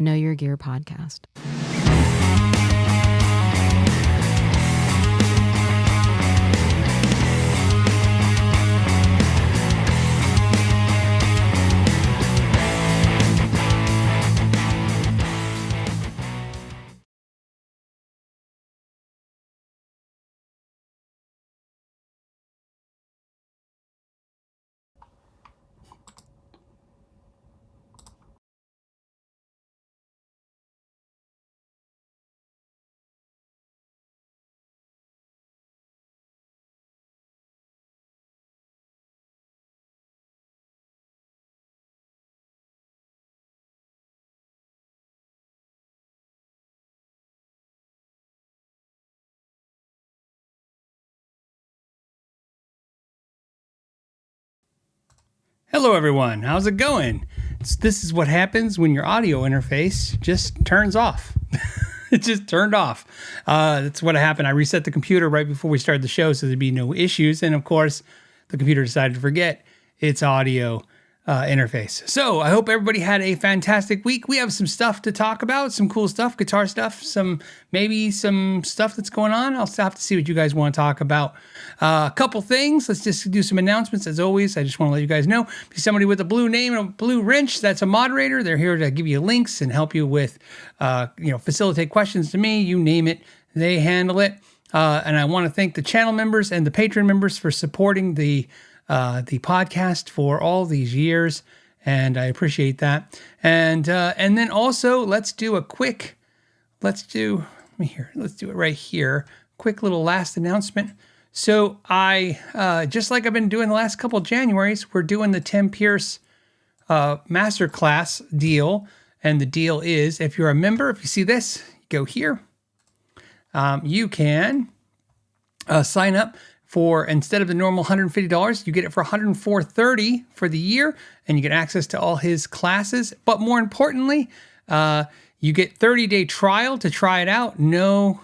Know Your Gear podcast. Hello everyone, how's it going? This is what happens when your audio interface just turns off. It just turned off. That's what happened. I reset the computer right before we started the show so there'd be no issues. And of course, the computer decided to forget its audio interface. So I hope everybody had a fantastic week. We have some stuff to talk about, some cool stuff, guitar stuff, maybe some stuff that's going on. I'll have to see what you guys want to talk about. A couple things. Let's just do some announcements. As always, I just want to let you guys know, if you're somebody with a blue name and a blue wrench, that's a moderator. They're here to give you links and help you with, facilitate questions to me. You name it, they handle it. And I want to thank the channel members and the Patreon members for supporting the podcast for all these years, and I appreciate that. And then also let's do it right here. Quick little last announcement. So I just like I've been doing the last couple of Januaries, we're doing the Tim Pierce masterclass deal, and the deal is if you're a member, if you see this, go here. You can sign up. For instead of the normal $150, you get it for $104.30 for the year, and you get access to all his classes. But more importantly, you get 30-day trial to try it out. No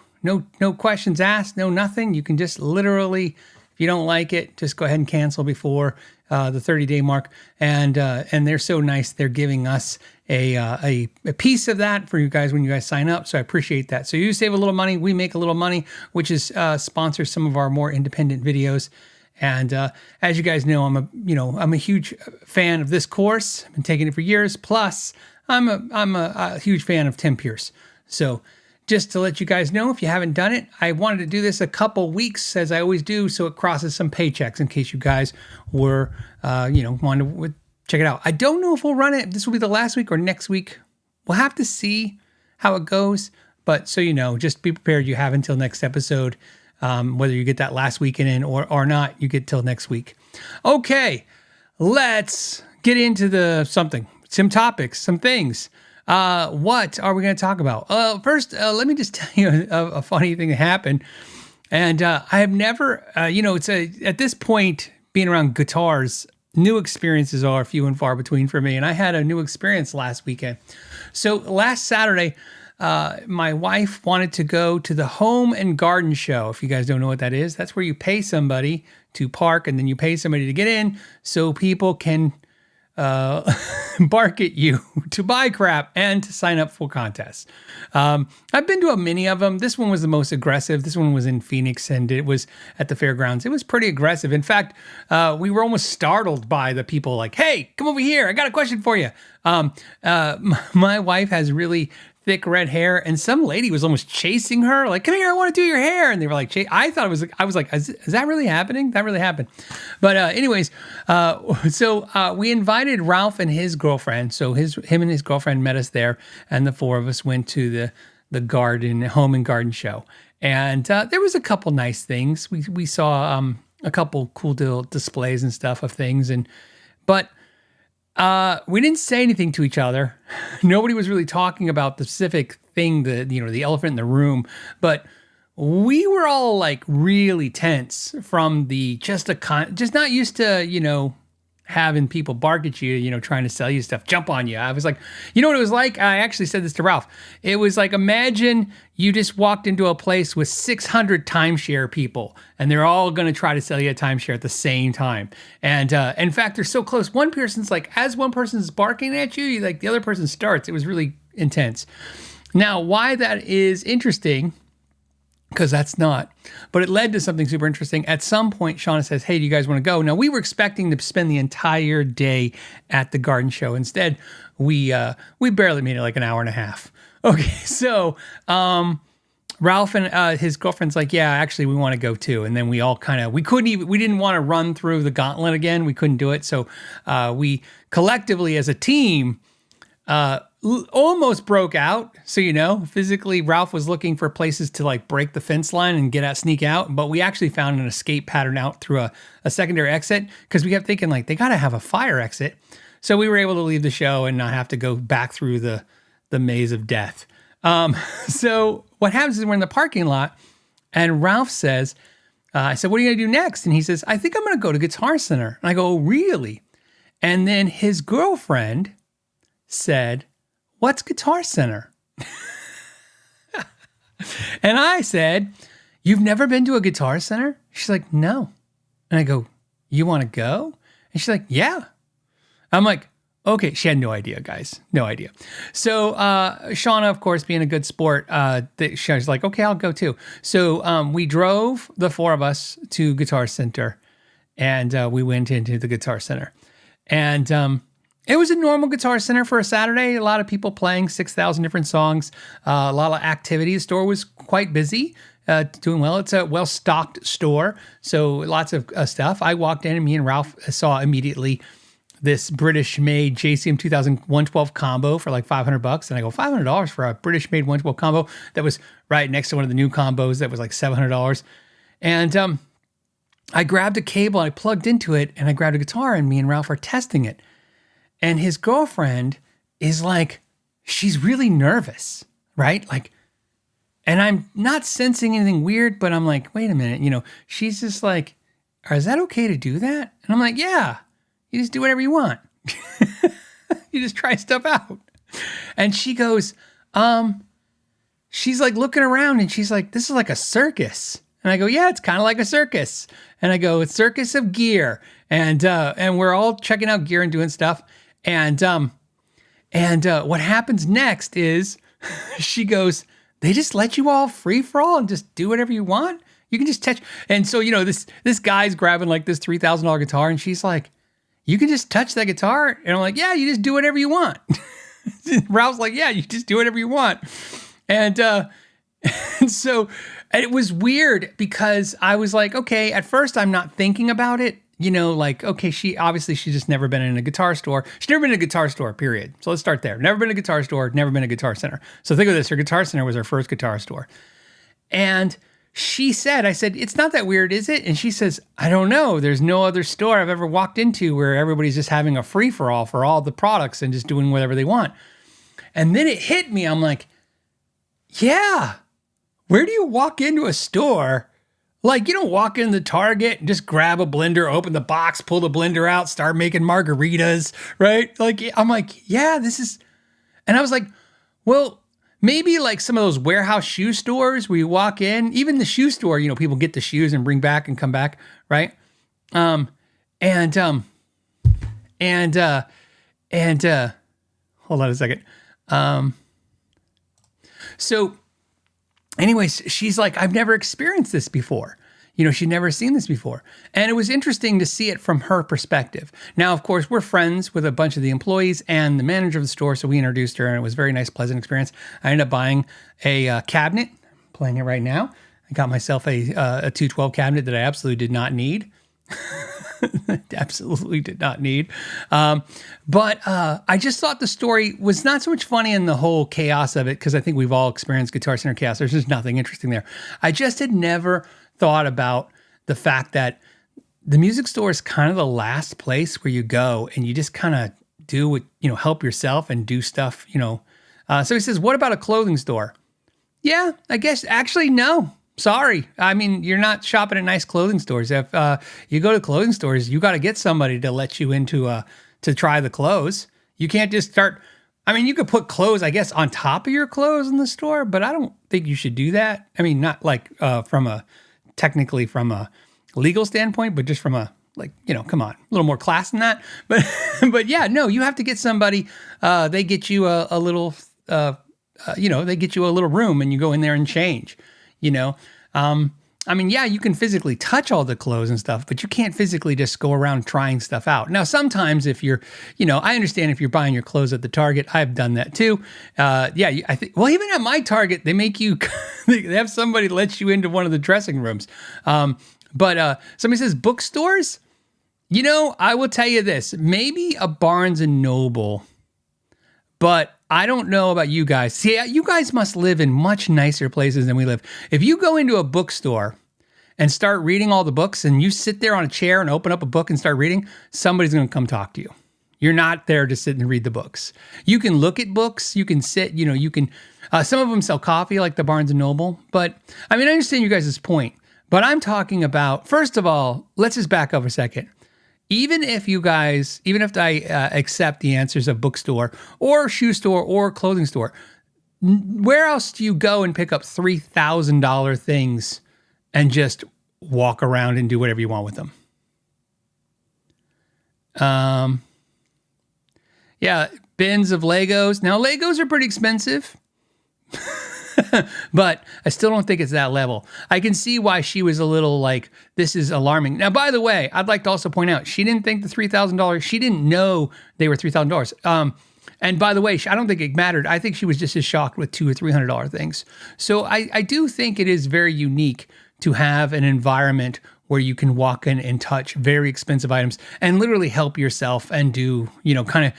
questions asked, no nothing. You can just literally, if you don't like it, just go ahead and cancel before the 30-day mark. And they're so nice. They're giving us a piece of that for you guys when you guys sign up. So I appreciate that. So you save a little money, we make a little money, which is sponsors some of our more independent videos. And as you guys know, I'm a huge fan of this course. I've been taking it for years. Plus, I'm a huge fan of Tim Pierce. So just to let you guys know, if you haven't done it, I wanted to do this a couple weeks, as I always do, so it crosses some paychecks in case you guys were, wanted to check it out. I don't know if we'll run it. This will be the last week or next week. We'll have to see how it goes. But so you know, just be prepared. You have until next episode. Whether you get that last weekend in or not, you get till next week. Okay, let's get into some topics, some things. What are we going to talk about? First, let me just tell you a funny thing that happened. And I have never, at this point, being around guitars, new experiences are few and far between for me. And I had a new experience last weekend. So last Saturday, my wife wanted to go to the Home and Garden Show. If you guys don't know what that is, that's where you pay somebody to park and then you pay somebody to get in so people can bark at you to buy crap and to sign up for contests. I've been to many of them. This one was the most aggressive. This one was in Phoenix and it was at the fairgrounds. It was pretty aggressive. In fact, we were almost startled by the people like, hey, come over here. I got a question for you. My wife has really thick red hair, and some lady was almost chasing her, like, come here, I want to do your hair. And they were like, I thought it was, I was like, is that really happening? That really happened. But anyways, so we invited Ralph and his girlfriend. So him and his girlfriend met us there, and the four of us went to the Home and Garden Show. And there was a couple nice things. We saw a couple cool displays and stuff of things, but we didn't say anything to each other. Nobody was really talking about the specific thing, the elephant in the room, but we were all like really tense from just not used to, having people bark at you, trying to sell you stuff, jump on you. I was like, you know what it was like? I actually said this to Ralph. It was like, imagine you just walked into a place with 600 timeshare people, and they're all going to try to sell you a timeshare at the same time. And in fact, they're so close. One person's like, as one person's barking at you, like the other person starts. It was really intense. Now, why that is interesting, because that's not, but it led to something super interesting. At some point, Shauna says, hey, do you guys want to go? Now, we were expecting to spend the entire day at the garden show. Instead, we barely made it like an hour and a half. Okay, so Ralph and his girlfriend's like, yeah, actually, we want to go too. And then we all we didn't want to run through the gauntlet again. We couldn't do it. So we collectively as a team almost broke out. So, physically, Ralph was looking for places to like break the fence line and sneak out. But we actually found an escape pattern out through a secondary exit because we kept thinking like they got to have a fire exit. So we were able to leave the show and not have to go back through the maze of death. So what happens is we're in the parking lot and Ralph says, I said, what are you going to do next? And he says, I think I'm going to go to Guitar Center. And I go, oh, really? And then his girlfriend said, what's Guitar Center? And I said, you've never been to a Guitar Center? She's like, no. And I go, you want to go? And she's like, yeah. I'm like, okay. She had no idea, guys. No idea. So Shauna, of course, being a good sport, she was like, okay, I'll go too. So we drove, the four of us, to Guitar Center, and we went into the Guitar Center. And it was a normal Guitar Center for a Saturday. A lot of people playing 6,000 different songs, a lot of activity. The store was quite busy, doing well. It's a well-stocked store, so lots of stuff. I walked in, and me and Ralph saw immediately this British-made JCM 2000 112 combo for like $500. And I go, $500 for a British-made 112 combo that was right next to one of the new combos that was like $700. And I grabbed a cable, and I plugged into it, and I grabbed a guitar, and me and Ralph are testing it. And his girlfriend is like, she's really nervous, right? Like, and I'm not sensing anything weird, but I'm like, wait a minute, she's just like, is that okay to do that? And I'm like, yeah, you just do whatever you want. You just try stuff out. And she goes, she's like looking around and she's like, this is like a circus. And I go, yeah, it's kind of like a circus. And I go, it's circus of gear. And we're all checking out gear and doing stuff. And what happens next is she goes, they just let you all free for all and just do whatever you want. You can just touch. And so, this guy's grabbing like this $3,000 guitar, and she's like, you can just touch that guitar. And I'm like, yeah, you just do whatever you want. Ralph's like, yeah, you just do whatever you want. And so it was weird because I was like, okay, at first I'm not thinking about it. Okay, she's just never been in a guitar store. She's never been in a guitar store, period. So let's start there. Never been in a guitar store, never been in a Guitar Center. So think of this, her Guitar Center was her first guitar store. And she said, I said, it's not that weird, is it? And she says, I don't know. There's no other store I've ever walked into where everybody's just having a free-for-all for all the products and just doing whatever they want. And then it hit me. I'm like, yeah, where do you walk into a store? Like, you don't walk into Target and just grab a blender, open the box, pull the blender out, start making margaritas, right? Like, I'm like, yeah, this is... And I was like, well, maybe like some of those warehouse shoe stores where you walk in, even the shoe store, people get the shoes and bring back and come back, right? Hold on a second. So anyways, she's like, I've never experienced this before. She'd never seen this before. And it was interesting to see it from her perspective. Now, of course, we're friends with a bunch of the employees and the manager of the store, so we introduced her, and it was a very nice, pleasant experience. I ended up buying a cabinet, playing it right now. I got myself a 212 cabinet that I absolutely did not need. Absolutely did not need. But I just thought the story was not so much funny in the whole chaos of it, because I think we've all experienced Guitar Center chaos. There's just nothing interesting there. I just had never thought about the fact that the music store is kind of the last place where you go and you just kind of do what, help yourself and do stuff, So he says, what about a clothing store? Yeah, I guess actually, no. Sorry. I mean, you're not shopping at nice clothing stores. If you go to clothing stores, you got to get somebody to let you into to try the clothes. You can't just start. I mean, you could put clothes, I guess, on top of your clothes in the store, but I don't think you should do that. I mean, not like technically from a legal standpoint, but just from a, come on, a little more class than that. But yeah, no, you have to get somebody, they get you a little they get you a little room and you go in there and change, I mean, yeah, you can physically touch all the clothes and stuff, but you can't physically just go around trying stuff out. Now, sometimes if you're, I understand if you're buying your clothes at the Target, I've done that too. I think, well, even at my Target, they make you, they have somebody let you into one of the dressing rooms. But somebody says bookstores. I will tell you this, maybe a Barnes and Noble, but I don't know about you guys. See, you guys must live in much nicer places than we live. If you go into a bookstore and start reading all the books and you sit there on a chair and open up a book and start reading, somebody's going to come talk to you. You're not there to sit and read the books. You can look at books. You can sit, you can, some of them sell coffee like the Barnes and Noble. But I mean, I understand you guys' point, but I'm talking about, first of all, let's just back up a second. Even if I accept the answers of bookstore or shoe store or clothing store, where else do you go and pick up $3,000 things and just walk around and do whatever you want with them? Yeah, bins of Legos. Now, Legos are pretty expensive. But I still don't think it's that level. I can see why she was a little like, this is alarming. Now, by the way, I'd like to also point out, she didn't think the $3,000, she didn't know they were $3,000. And by the way, I don't think it mattered. I think she was just as shocked with $200 or $300 things. So I do think it is very unique to have an environment where you can walk in and touch very expensive items and literally help yourself and do, think of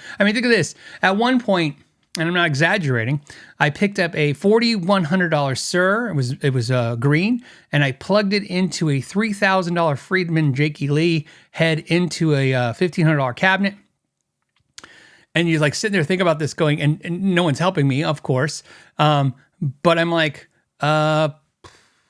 this. At one point, and I'm not exaggerating, I picked up a $4,100 Sir. It was green, and I plugged it into a $3,000 Friedman Jakey Lee head into a $1,500 cabinet. And you're like sitting there thinking about this going, and no one's helping me, of course. But I'm like, do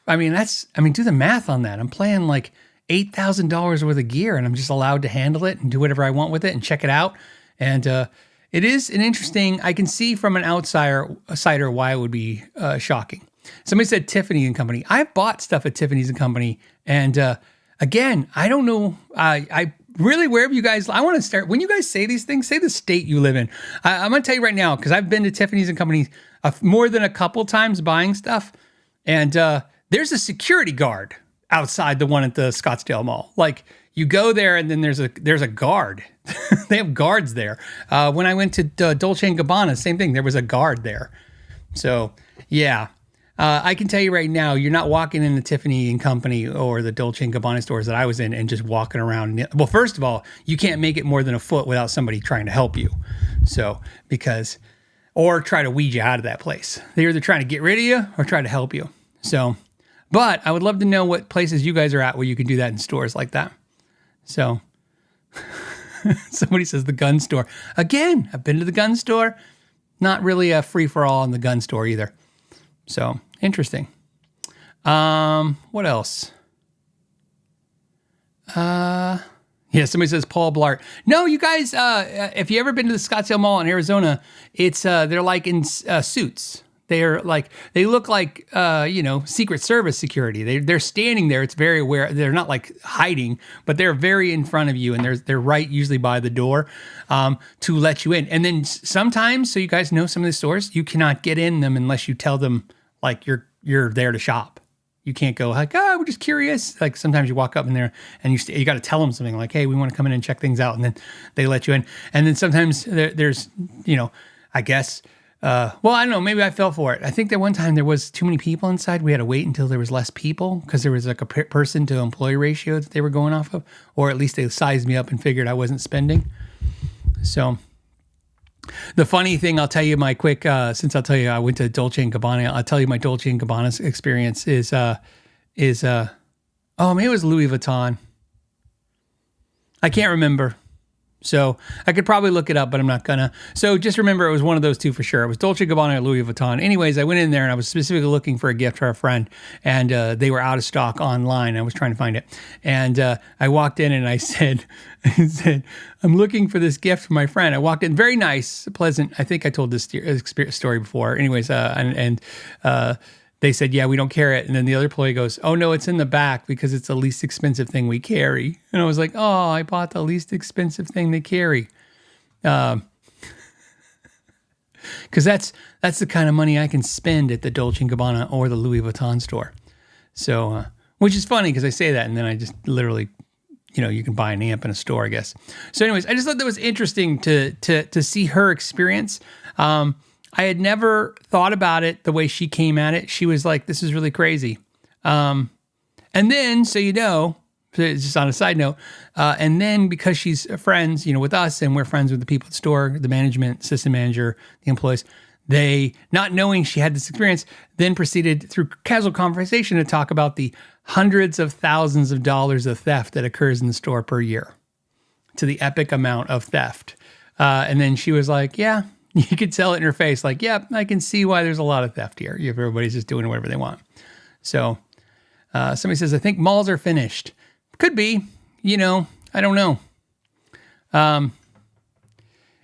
the math on that. I'm playing like $8,000 worth of gear, and I'm just allowed to handle it and do whatever I want with it and check it out. And it is an interesting, I can see from an outsider why it would be shocking. Somebody said Tiffany and Company. I've bought stuff at Tiffany's and Company. And again, I don't know. I really, wherever you guys, I want to start. When you guys say these things, say the state you live in. I'm going to tell you right now, because I've been to Tiffany's and Company more than a couple times buying stuff. And there's a security guard outside the one at the Scottsdale Mall. Like, you go there and then there's a guard. They have guards there. When I went to Dolce & Gabbana, same thing. There was a guard there. So, yeah. I can tell you right now, you're not walking in the Tiffany and Company or the Dolce & Gabbana stores that I was in and just walking around. Well, first of all, you can't make it more than a foot without somebody trying to help you. So, or try to weed you out of that place. They're either trying to get rid of you or try to help you. So, but I would love to know what places you guys are at where you can do that in stores like that. So, somebody says the gun store. Again, I've been to the gun store. Not really a free-for-all in the gun store either. So, interesting. What else? Yeah, somebody says Paul Blart. No, you guys, if you ever been to the Scottsdale Mall in Arizona, it's they're like in suits. They're like, they look like, Secret Service security. They're standing there. It's very aware. They're not like hiding, but they're very in front of you, and they're right usually by the door to let you in. And then sometimes, so you guys know some of the stores, you cannot get in them unless you tell them like you're there to shop. You can't go like, we're just curious. Like sometimes you walk up in there and you got to tell them something like, hey, we want to come in and check things out, and then they let you in. And then sometimes there's, I guess. I don't know. Maybe I fell for it. I think that one time there was too many people inside. We had to wait until there was less people because there was like a person to employee ratio that they were going off of, or at least they sized me up and figured I wasn't spending. So the funny thing, I'll tell you my quick, since I'll tell you I went to Dolce & Gabbana, I'll tell you my Dolce & Gabbana experience is maybe it was Louis Vuitton. I can't remember. So I could probably look it up, but I'm not gonna. So just remember, it was one of those two for sure. It was Dolce & Gabbana or Louis Vuitton. Anyways, I went in there and I was specifically looking for a gift for a friend, and they were out of stock online. I was trying to find it, and I walked in and I said, "I'm looking for this gift for my friend." I walked in, very nice, pleasant. I think I told this story before. Anyways, they said, "Yeah, we don't carry it." And then the other employee goes, "Oh no, it's in the back because it's the least expensive thing we carry." And I was like, "Oh, I bought the least expensive thing they carry." because that's the kind of money I can spend at the Dolce & Gabbana or the Louis Vuitton store. So, which is funny because I say that and then I just literally, you can buy an amp in a store, I guess. So anyways, I just thought that was interesting to see her experience. I had never thought about it the way she came at it. She was like, this is really crazy. And then, just on a side note, and then because she's friends, with us and we're friends with the people at the store, the management, system manager, the employees, they, not knowing she had this experience, then proceeded through casual conversation to talk about the hundreds of thousands of dollars of theft that occurs in the store per year, to the epic amount of theft. And then she was like, yeah, you could tell it in her face, like, yeah, I can see why there's a lot of theft here if everybody's just doing whatever they want. So somebody says, I think malls are finished. Could be, I don't know.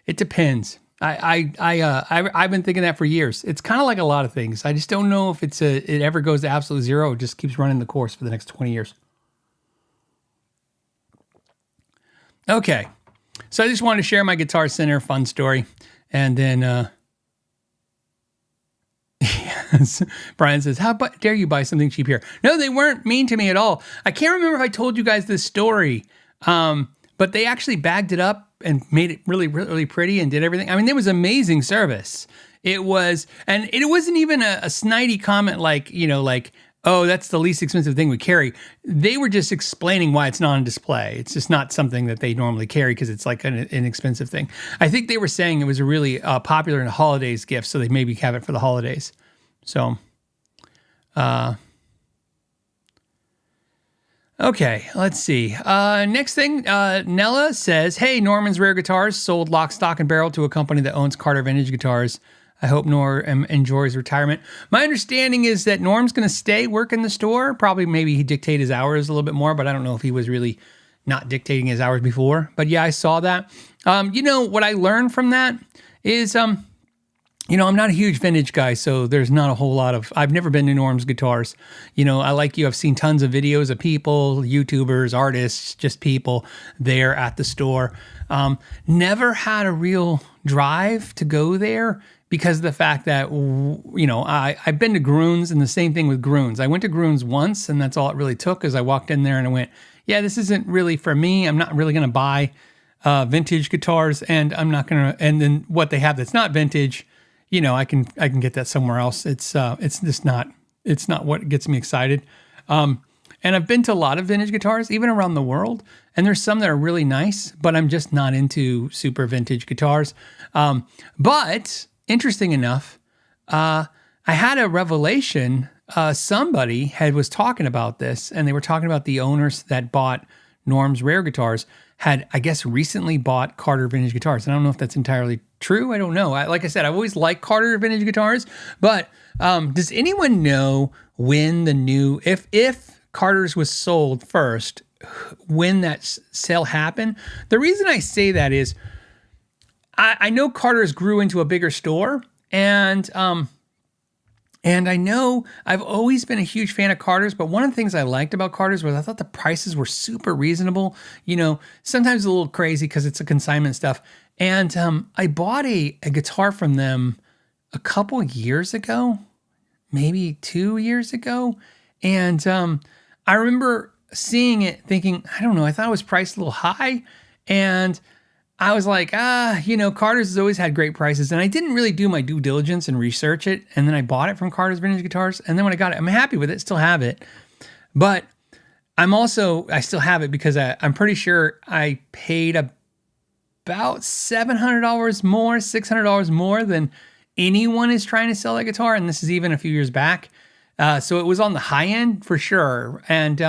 It depends. I've been thinking that for years. It's kind of like a lot of things. I just don't know if it ever goes to absolute zero. It just keeps running the course for the next 20 years. Okay. So I just wanted to share my Guitar Center fun story. And then, Brian says, how dare you buy something cheap here? No, they weren't mean to me at all. I can't remember if I told you guys this story, but they actually bagged it up and made it really, really pretty and did everything. I mean, it was amazing service. It was, and it wasn't even a snidey comment like, oh, that's the least expensive thing we carry. They were just explaining why it's not on display. It's just not something that they normally carry because it's like an inexpensive thing. I think they were saying it was a really popular in the holidays gift, so they maybe have it for the holidays. So, okay, let's see. Next thing, Nella says, hey, Norman's Rare Guitars sold lock, stock, and barrel to a company that owns Carter Vintage Guitars. I hope Norm enjoys retirement. My understanding is that Norm's going to stay working the store. Probably maybe he dictate his hours a little bit more, but I don't know if he was really not dictating his hours before. But yeah, I saw that. What I learned from that is, I'm not a huge vintage guy, so there's not a whole lot of, I've never been to Norm's Guitars. I like you, I've seen tons of videos of people, YouTubers, artists, just people there at the store. Never had a real drive to go there because of the fact that, I've been to Groon's, and the same thing with Groon's. I went to Groon's once, and that's all it really took, is I walked in there and I went, yeah, this isn't really for me. I'm not really going to buy vintage guitars, and I'm not going to, and then what they have that's not vintage, I can get that somewhere else. It's just not what gets me excited. And I've been to a lot of vintage guitars, even around the world, and there's some that are really nice, but I'm just not into super vintage guitars. But interesting enough, I had a revelation. Somebody was talking about this, and they were talking about the owners that bought Norm's Rare Guitars had, I guess, recently bought Carter Vintage Guitars. And I don't know if that's entirely true. I don't know. Like I said, I've always liked Carter Vintage Guitars, but does anyone know when the new, if Carter's was sold first, when that sale happened? The reason I say that is I know Carter's grew into a bigger store, and I know I've always been a huge fan of Carter's, but one of the things I liked about Carter's was I thought the prices were super reasonable. Sometimes a little crazy because it's a consignment stuff. And I bought a guitar from them a couple years ago, maybe 2 years ago. And I remember seeing it thinking, I don't know, I thought it was priced a little high. And I was like, Carter's has always had great prices. And I didn't really do my due diligence and research it. And then I bought it from Carter's Vintage Guitars. And then when I got it, I'm happy with it, still have it. But I still have it because I'm pretty sure I paid about $700 more, $600 more than anyone is trying to sell that guitar. And this is even a few years back. So it was on the high end for sure. And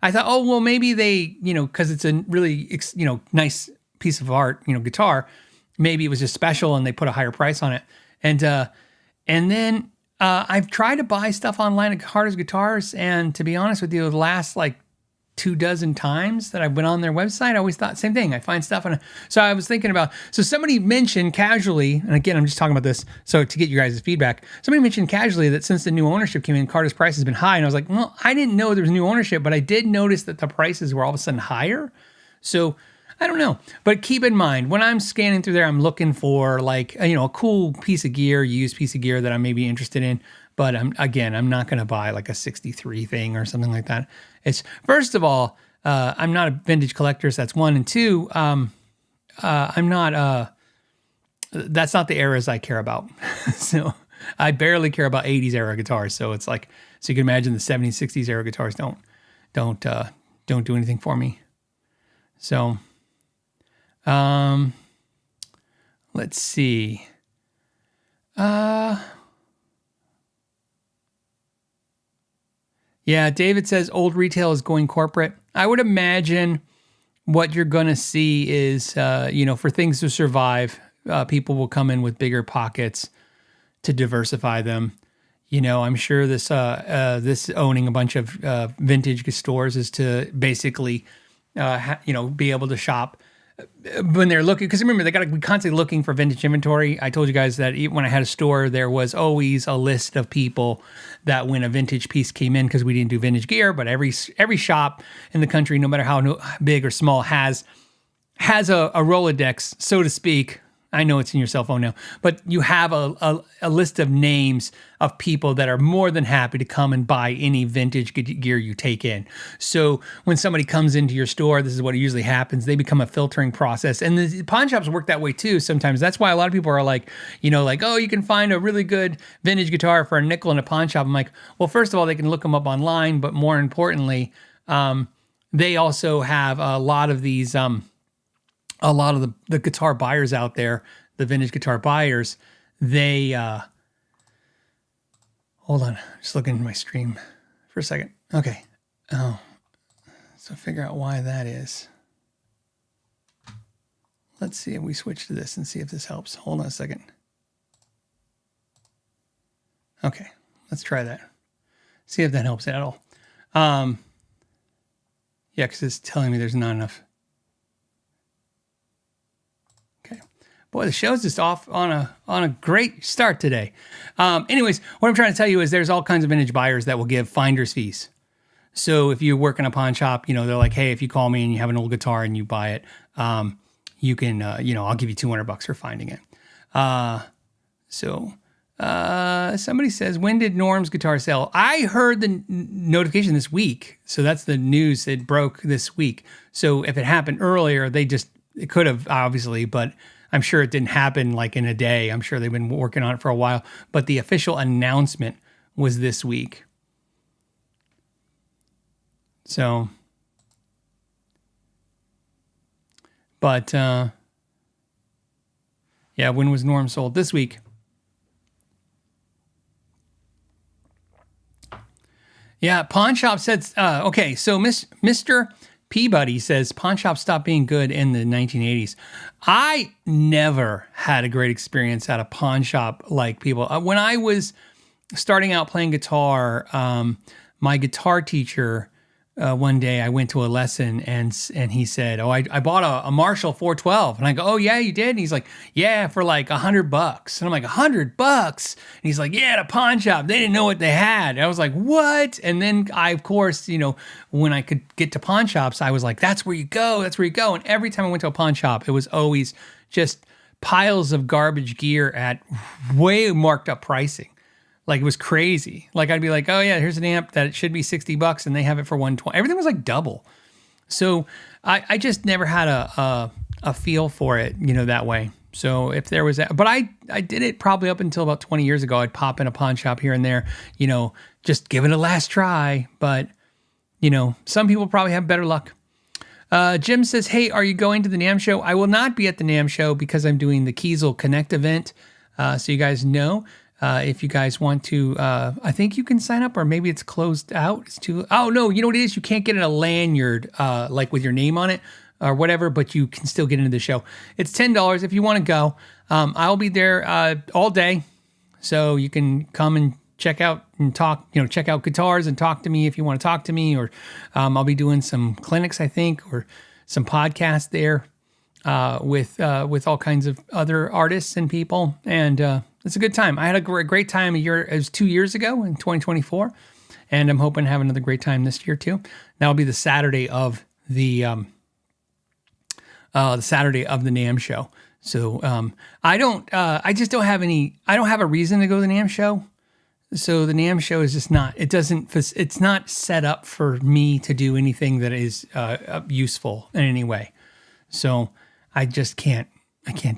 I thought, oh, well, maybe they, because it's a really, nice piece of art, guitar, maybe it was just special and they put a higher price on it. And then I've tried to buy stuff online at Carter's Guitars. And to be honest with you, the last 24 times that I've been on their website, I always thought same thing. I find stuff. So I was thinking about, somebody mentioned casually, and again, I'm just talking about this, so to get you guys' feedback, somebody mentioned casually that since the new ownership came in, Carter's price has been high. And I was like, well, I didn't know there was new ownership, but I did notice that the prices were all of a sudden higher. So I don't know. But keep in mind, when I'm scanning through there, I'm looking for like, a cool piece of gear, used piece of gear that I may be interested in. But I'm not going to buy like a 63 thing or something like that. It's, first of all, I'm not a vintage collector, so that's one. And two, I'm not, that's not the eras I care about. So I barely care about 80s era guitars. So it's like, so you can imagine the 70s, 60s era guitars don't do anything for me. So, let's see. Yeah, David says old retail is going corporate. I would imagine what you're going to see is, for things to survive, people will come in with bigger pockets to diversify them. I'm sure this owning a bunch of vintage stores is to basically, be able to shop when they're looking. Because remember, they got to be constantly looking for vintage inventory. I told you guys that when I had a store, there was always a list of people that when a vintage piece came in, because we didn't do vintage gear, but every shop in the country, no matter how big or small, has a Rolodex, so to speak. I know it's in your cell phone now, but you have a list of names of people that are more than happy to come and buy any vintage gear you take in. So when somebody comes into your store, this is what usually happens. They become a filtering process. And the pawn shops work that way too sometimes. That's why a lot of people are like, oh, you can find a really good vintage guitar for a nickel in a pawn shop. I'm like, well, first of all, they can look them up online, but more importantly, they also have a lot of these... a lot of the guitar buyers out there, the vintage guitar buyers, they, hold on, just looking at my stream for a second. Okay. Oh, so figure out why that is. Let's see if we switch to this and see if this helps. Hold on a second. Okay, let's try that. See if that helps at all. Yeah, because it's telling me there's not enough. Boy, the show's just off on a great start today. Anyways, what I'm trying to tell you is there's all kinds of vintage buyers that will give finder's fees. So if you work in a pawn shop, they're like, hey, if you call me and you have an old guitar and you buy it, you can, I'll give you $200 for finding it. Somebody says, when did Norm's guitar sell? I heard the notification this week. So that's the news. It broke this week. So if it happened earlier, it could have obviously, but I'm sure it didn't happen like in a day. I'm sure they've been working on it for a while, but the official announcement was this week. So, but, yeah, when was Norm sold? This week. Yeah, pawn shop said, okay, so Mr. Peabody says pawn shops stopped being good in the 1980s. I never had a great experience at a pawn shop like people. When I was starting out playing guitar, my guitar teacher, one day I went to a lesson and he said, oh, I bought a Marshall 412. And I go, oh yeah, you did? And he's like, yeah, for like $100. And I'm like, $100? And he's like, yeah, at a pawn shop. They didn't know what they had. And I was like, what? And then I, of course, when I could get to pawn shops, I was like, that's where you go. That's where you go. And every time I went to a pawn shop, it was always just piles of garbage gear at way marked up pricing. Like it was crazy. Like I'd be like, oh yeah, here's an amp that it should be $60 and they have it for $120. Everything was like double. So I just never had a feel for it, that way. So if there was, but I did it probably up until about 20 years ago. I'd pop in a pawn shop here and there, just give it a last try. But, some people probably have better luck. Jim says, hey, are you going to the NAMM show? I will not be at the NAMM show because I'm doing the Kiesel Connect event. So you guys know. If you guys want to, I think you can sign up, or maybe it's closed out. Oh no, you know what it is? You can't get in a lanyard, like with your name on it or whatever, but you can still get into the show. It's $10 if you want to go. I'll be there, all day. So you can come and check out and talk, check out guitars and talk to me if you want to talk to me, or, I'll be doing some clinics, I think, or some podcasts there, with all kinds of other artists and people. And, it's a good time. I had a great time it was 2 years ago in 2024, and I'm hoping to have another great time this year too. That'll be the Saturday of the the Saturday of the NAMM show. So I just don't have I don't have a reason to go to the NAMM show. So the NAMM show is just not, it's not set up for me to do anything that is useful in any way. So I just can't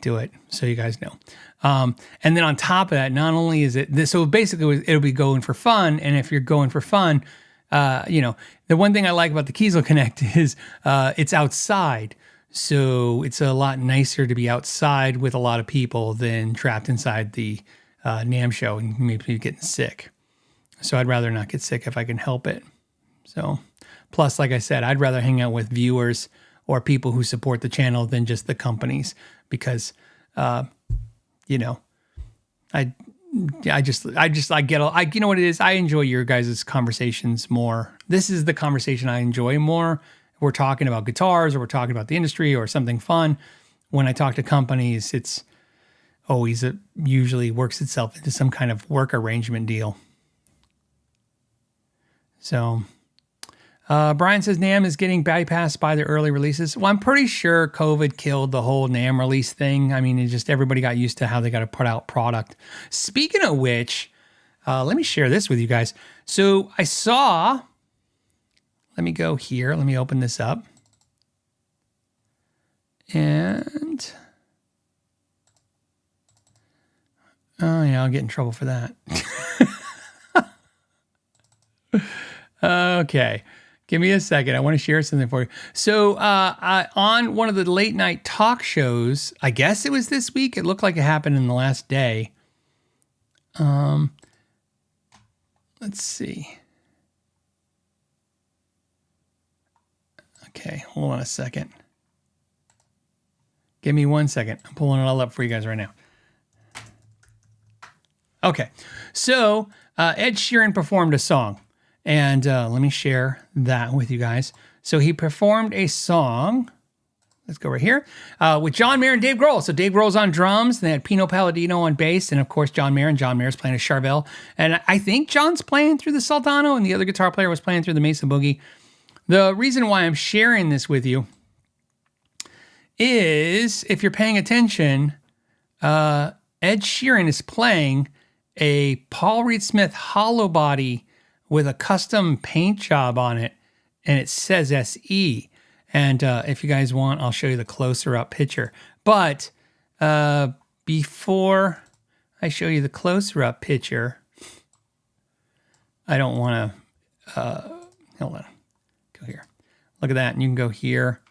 do it. So you guys know. And then on top of that, not only is it this, so basically it'll be going for fun. And if you're going for fun, the one thing I like about the Kiesel Connect is it's outside. So it's a lot nicer to be outside with a lot of people than trapped inside the NAMM show and maybe getting sick. So I'd rather not get sick if I can help it. So plus, like I said, I'd rather hang out with viewers or people who support the channel than just the companies because, I you know what it is? I enjoy your guys' conversations more. This is the conversation I enjoy more. We're talking about guitars or we're talking about the industry or something fun. When I talk to companies, it's always usually works itself into some kind of work arrangement deal. So Brian says NAMM is getting bypassed by the early releases. Well, I'm pretty sure COVID killed the whole NAMM release thing. I mean, everybody got used to how they got to put out product. Speaking of which, let me share this with you guys. So I saw, let me go here. Let me open this up. And oh yeah, I'll get in trouble for that. Okay. Give me a second. I want to share something for you. So on one of the late night talk shows, I guess it was this week. It looked like it happened in the last day. Let's see. Okay, hold on a second. Give me 1 second. I'm pulling it all up for you guys right now. Okay, so Ed Sheeran performed a song. And let me share that with you guys. So he performed a song. Let's go right here with John Mayer and Dave Grohl. So Dave Grohl's on drums. And they had Pino Palladino on bass. And of course, John Mayer. And John Mayer's playing a Charvel. And I think John's playing through the Soldano. And the other guitar player was playing through the Mesa Boogie. The reason why I'm sharing this with you is, if you're paying attention, Ed Sheeran is playing a Paul Reed Smith hollow body with a custom paint job on it, and it says SE. And if you guys want, I'll show you the closer up picture. But before I show you the closer up picture, I don't want to, hold on, go here. Look at that, and you can go here,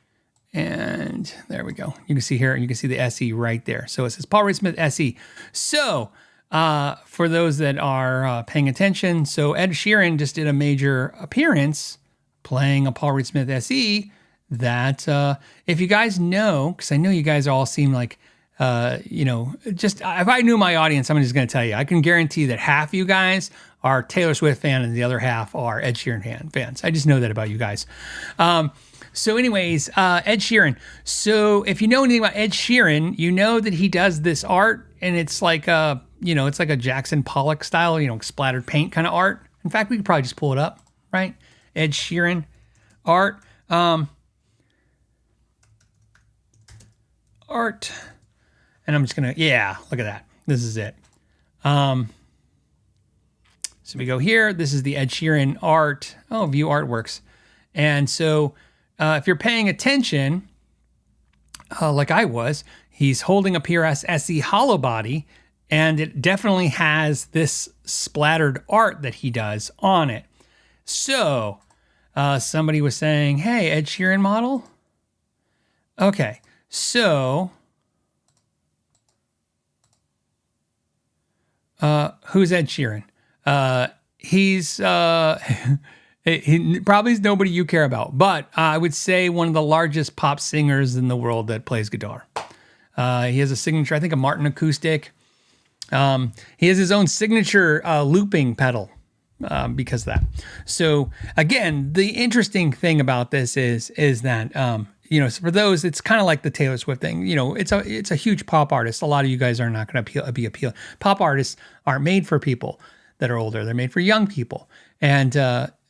and there we go. You can see here, you can see the SE right there. So it says Paul Reed Smith SE. So for those that are paying attention, so Ed Sheeran just did a major appearance playing a Paul Reed Smith SE that if you guys know, because I know you guys all seem like, just if I knew my audience, I'm just going to tell you, I can guarantee that half of you guys are Taylor Swift fan and the other half are Ed Sheeran fans. I just know that about you guys. So anyways, Ed Sheeran. So if you know anything about Ed Sheeran, you know that he does this art and it's like it's like a Jackson Pollock style, splattered paint kind of art. In fact, we could probably just pull it up, right? Ed Sheeran art. Art. And I'm just going to, look at that. This is it. So we go here. This is the Ed Sheeran art. Oh, view artworks. And so if you're paying attention, like I was, he's holding a PRS SE hollow body, and it definitely has this splattered art that he does on it. So somebody was saying, hey, Ed Sheeran model? Okay, so who's Ed Sheeran? He's he probably is nobody you care about, but I would say one of the largest pop singers in the world that plays guitar. He has a signature, I think, a Martin acoustic. He has his own signature looping pedal because of that. So again, the interesting thing about this is that so for those, it's kind of like the Taylor Swift thing. It's a huge pop artist. A lot of you guys are not going to be appeal. Pop artists aren't made for people that are older. They're made for young people. And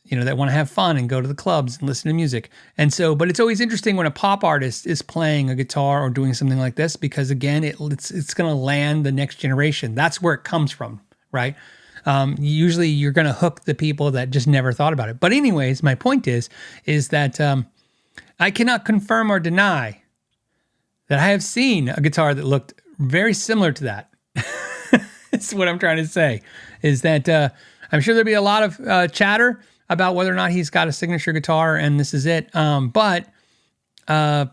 that want to have fun and go to the clubs and listen to music. And so, but it's always interesting when a pop artist is playing a guitar or doing something like this, because again, it's going to land the next generation. That's where it comes from, right? Usually you're going to hook the people that just never thought about it. But anyways, my point is that I cannot confirm or deny that I have seen a guitar that looked very similar to that. That's what I'm trying to say, is that I'm sure there'll be a lot of chatter about whether or not he's got a signature guitar and this is it. But I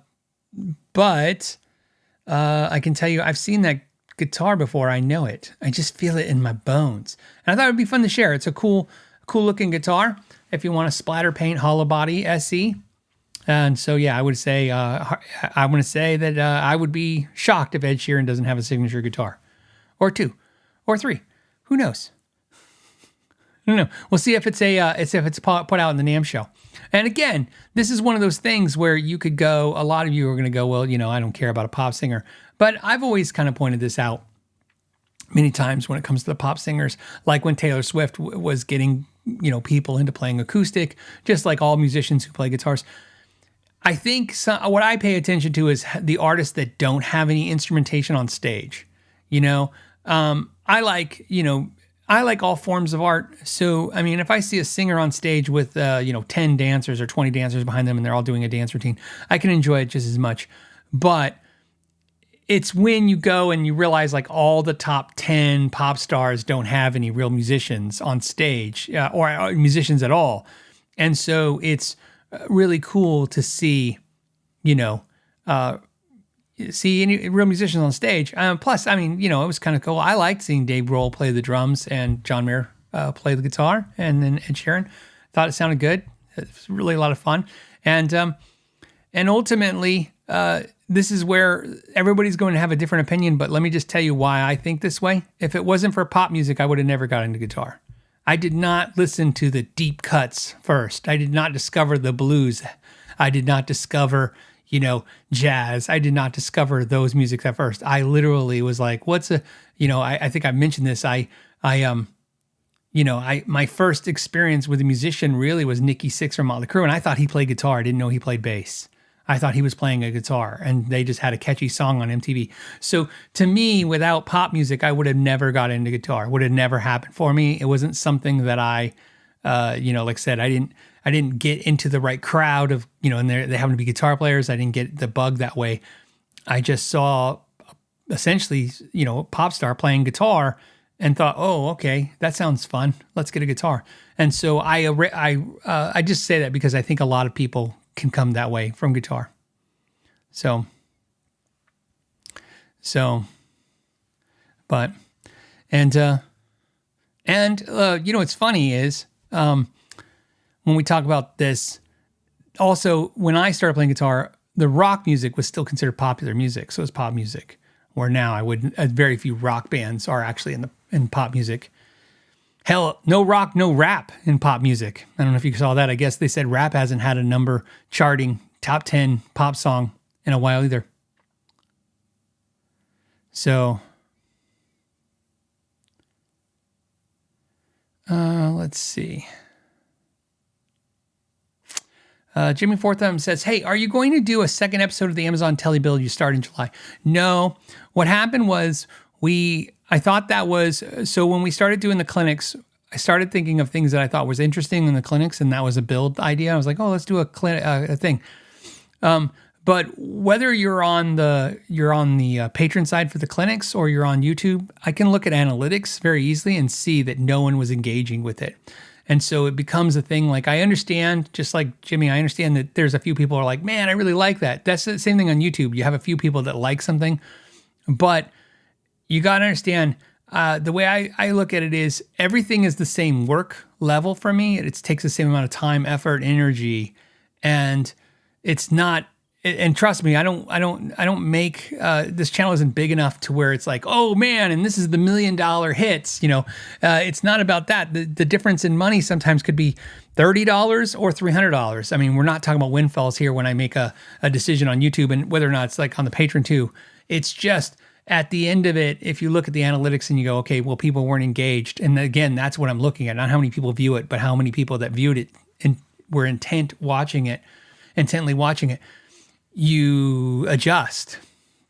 can tell you, I've seen that guitar before. I know it. I just feel it in my bones. And I thought it'd be fun to share. It's a cool looking guitar if you want to splatter paint hollow body SE. And so, yeah, I would say, I want to say that I would be shocked if Ed Sheeran doesn't have a signature guitar, or 2, or 3. Who knows? I don't know. We'll see if it's put out in the NAMM show. And again, this is one of those things where you could go. A lot of you are going to go, well, I don't care about a pop singer, but I've always kind of pointed this out many times when it comes to the pop singers, like when Taylor Swift was getting people into playing acoustic, just like all musicians who play guitars. I think what I pay attention to is the artists that don't have any instrumentation on stage. I like all forms of art. So, I mean, if I see a singer on stage with, 10 dancers or 20 dancers behind them and they're all doing a dance routine, I can enjoy it just as much. But it's when you go and you realize like all the top 10 pop stars don't have any real musicians on stage or musicians at all. And so it's really cool to see, see any real musicians on stage. Plus, I mean, it was kind of cool. I liked seeing Dave Grohl play the drums and John Mayer play the guitar, and then Ed Sheeran. Thought it sounded good. It was really a lot of fun. And ultimately, this is where everybody's going to have a different opinion, but let me just tell you why I think this way. If it wasn't for pop music, I would have never got into guitar. I did not listen to the deep cuts first. I did not discover the blues. I did not discover jazz. I did not discover those musics at first. I literally was like, I think I mentioned this. My first experience with a musician really was Nikki Sixx from Motley Crue, and I thought he played guitar. I didn't know he played bass. I thought he was playing a guitar, and they just had a catchy song on MTV. So to me, without pop music, I would have never got into guitar. Would have never happened for me. It wasn't something that I, like I said, I didn't get into the right crowd of, and they happen to be guitar players. I didn't get the bug that way. I just saw essentially, a pop star playing guitar and thought, oh, okay, that sounds fun. Let's get a guitar. And so I just say that because I think a lot of people can come that way from guitar. What's funny is, when we talk about this, also, when I started playing guitar, the rock music was still considered popular music. So it was pop music, where now very few rock bands are actually in pop music. Hell, no rock, no rap in pop music. I don't know if you saw that. I guess they said rap hasn't had a number charting top 10 pop song in a while either. So, let's see. Jimmy Fortham says, hey, are you going to do a second episode of the Amazon Telebuild you started in July? No. What happened was I thought that was, so when we started doing the clinics, I started thinking of things that I thought was interesting in the clinics, and that was a build idea. I was like, oh, let's do a thing. But whether you're on the patron side for the clinics or you're on YouTube, I can look at analytics very easily and see that no one was engaging with it. And so it becomes a thing. Like, I understand, just like Jimmy, I understand that there's a few people who are like, man, I really like that. That's the same thing on YouTube. You have a few people that like something, but you got to understand, the way I look at it is everything is the same work level for me. It takes the same amount of time, effort, energy, and it's not. And trust me, I don't make this channel isn't big enough to where it's like, oh man, and this is the $1 million hits. It's not about that. The difference in money sometimes could be $30 or $300. I mean, we're not talking about windfalls here when I make a decision on YouTube, and whether or not it's like on the Patreon too. It's just, at the end of it, if you look at the analytics and you go, okay, well, people weren't engaged. And again, that's what I'm looking at. Not how many people view it, but how many people that viewed it we're intently watching it, you adjust,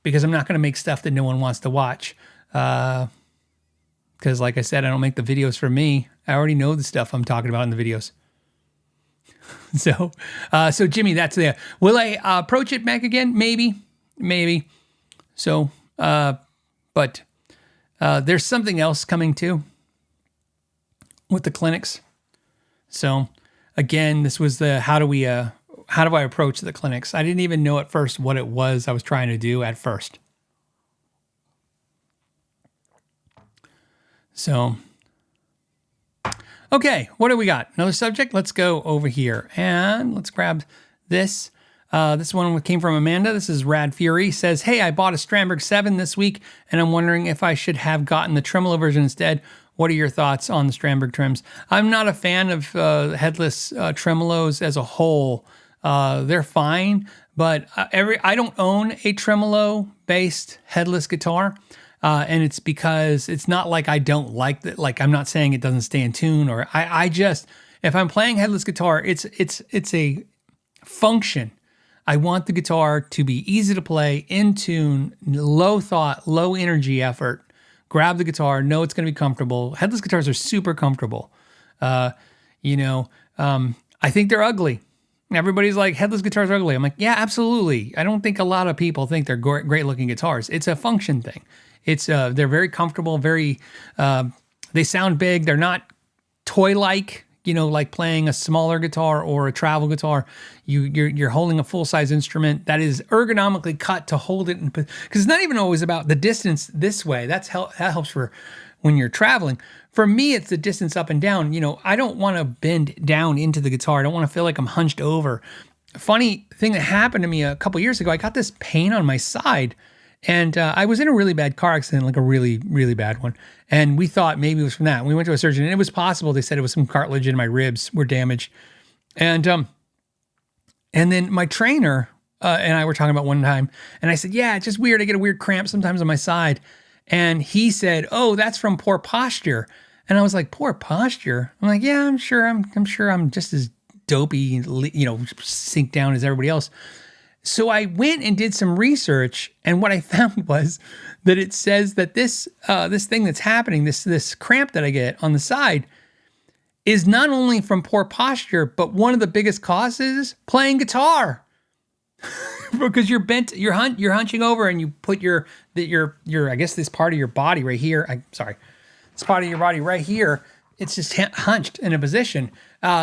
because I'm not going to make stuff that no one wants to watch. Because like I said, I don't make the videos for me. I already know the stuff I'm talking about in the videos. So Jimmy, that's there. Will I approach it back again? Maybe. So, but there's something else coming too with the clinics. So again, this was the how do I approach the clinics? I didn't even know at first what it was I was trying to do at first. So, okay, what do we got? Another subject? Let's go over here and let's grab this. This one came from Amanda. This is Rad Fury. Says, hey, I bought a Strandberg 7 this week, and I'm wondering if I should have gotten the tremolo version instead. What are your thoughts on the Strandberg trims? I'm not a fan of headless tremolos as a whole. They're fine, but I don't own a tremolo-based headless guitar. And it's because it's not like I don't like that. Like, I'm not saying it doesn't stay in tune, or I just, if I'm playing headless guitar, it's a function. I want the guitar to be easy to play, in tune, low thought, low energy effort. Grab the guitar, know it's going to be comfortable. Headless guitars are super comfortable. I think they're ugly. Everybody's like, headless guitars are ugly. I'm like, yeah, absolutely. I don't think a lot of people think they're great looking guitars. It's a function thing. It's they're very comfortable, very they sound big. They're not toy-like, like playing a smaller guitar or a travel guitar. You're holding a full-size instrument that is ergonomically cut to hold it, because it's not even always about the distance this way. That helps for when you're traveling. For me, it's the distance up and down. I don't want to bend down into the guitar. I don't want to feel like I'm hunched over. Funny thing that happened to me a couple years ago, I got this pain on my side. And I was in a really bad car accident, like a really, really bad one. And we thought maybe it was from that. We went to a surgeon, and it was possible. They said it was some cartilage in my ribs were damaged. And then my trainer and I were talking about one time, and I said, yeah, it's just weird. I get a weird cramp sometimes on my side. And he said, oh, that's from poor posture. And I was like, poor posture? I'm like, yeah, I'm sure I'm just as dopey, sink down as everybody else. So I went and did some research, and what I found was that it says that this thing that's happening, this cramp that I get on the side, is not only from poor posture, but one of the biggest causes is playing guitar. Because you're bent, you're hunching over, and you put your I guess this part of your body right here. This part of your body right here. It's just hunched in a position.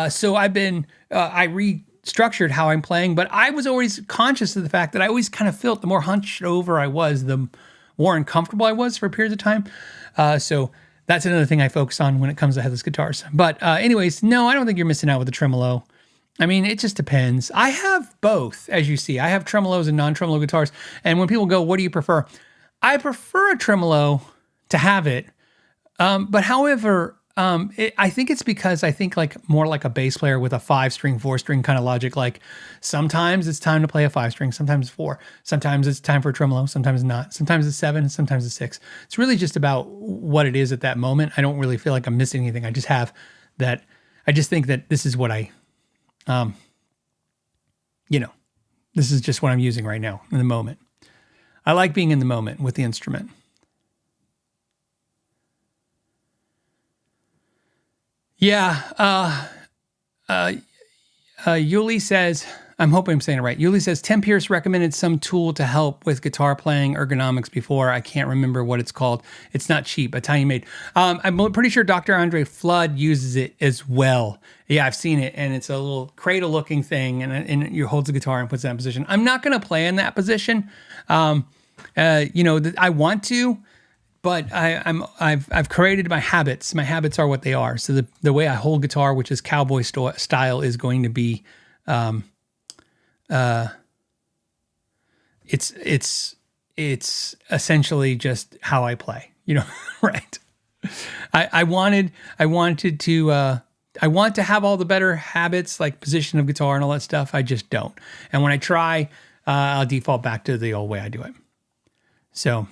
So I've been I restructured how I'm playing, but I was always conscious of the fact that I always kind of felt the more hunched over I was, the more uncomfortable I was for periods of time. So that's another thing I focus on when it comes to headless guitars. But anyways, no, I don't think you're missing out with the tremolo. I mean, it just depends. I have both, as you see. I have tremolos and non-tremolo guitars. And when people go, what do you prefer? I prefer a tremolo to have it. But however, I think it's because I think more like a bass player with a 5-string, 4-string kind of logic. Like, sometimes it's time to play a 5-string, sometimes 4. Sometimes it's time for a tremolo, sometimes not. Sometimes it's 7, sometimes it's 6. It's really just about what it is at that moment. I don't really feel like I'm missing anything. I just have that. I just think that this is what this is just what I'm using right now in the moment. I like being in the moment with the instrument. Yeah, Yuli says, I'm hoping I'm saying it right. Yuli says, Tim Pierce recommended some tool to help with guitar playing ergonomics before. I can't remember what it's called. It's not cheap, Italian made. I'm pretty sure Dr. Andre Flood uses it as well. Yeah, I've seen it, and it's a little cradle looking thing, and you holds the guitar and puts it in that position. I'm not going to play in that position. I want to, but I've created my habits. My habits are what they are. So the way I hold guitar, which is cowboy style, is going to be, it's essentially just how I play. Right? I want to have all the better habits, like position of guitar and all that stuff. I just don't. And when I try, I'll default back to the old way I do it. So.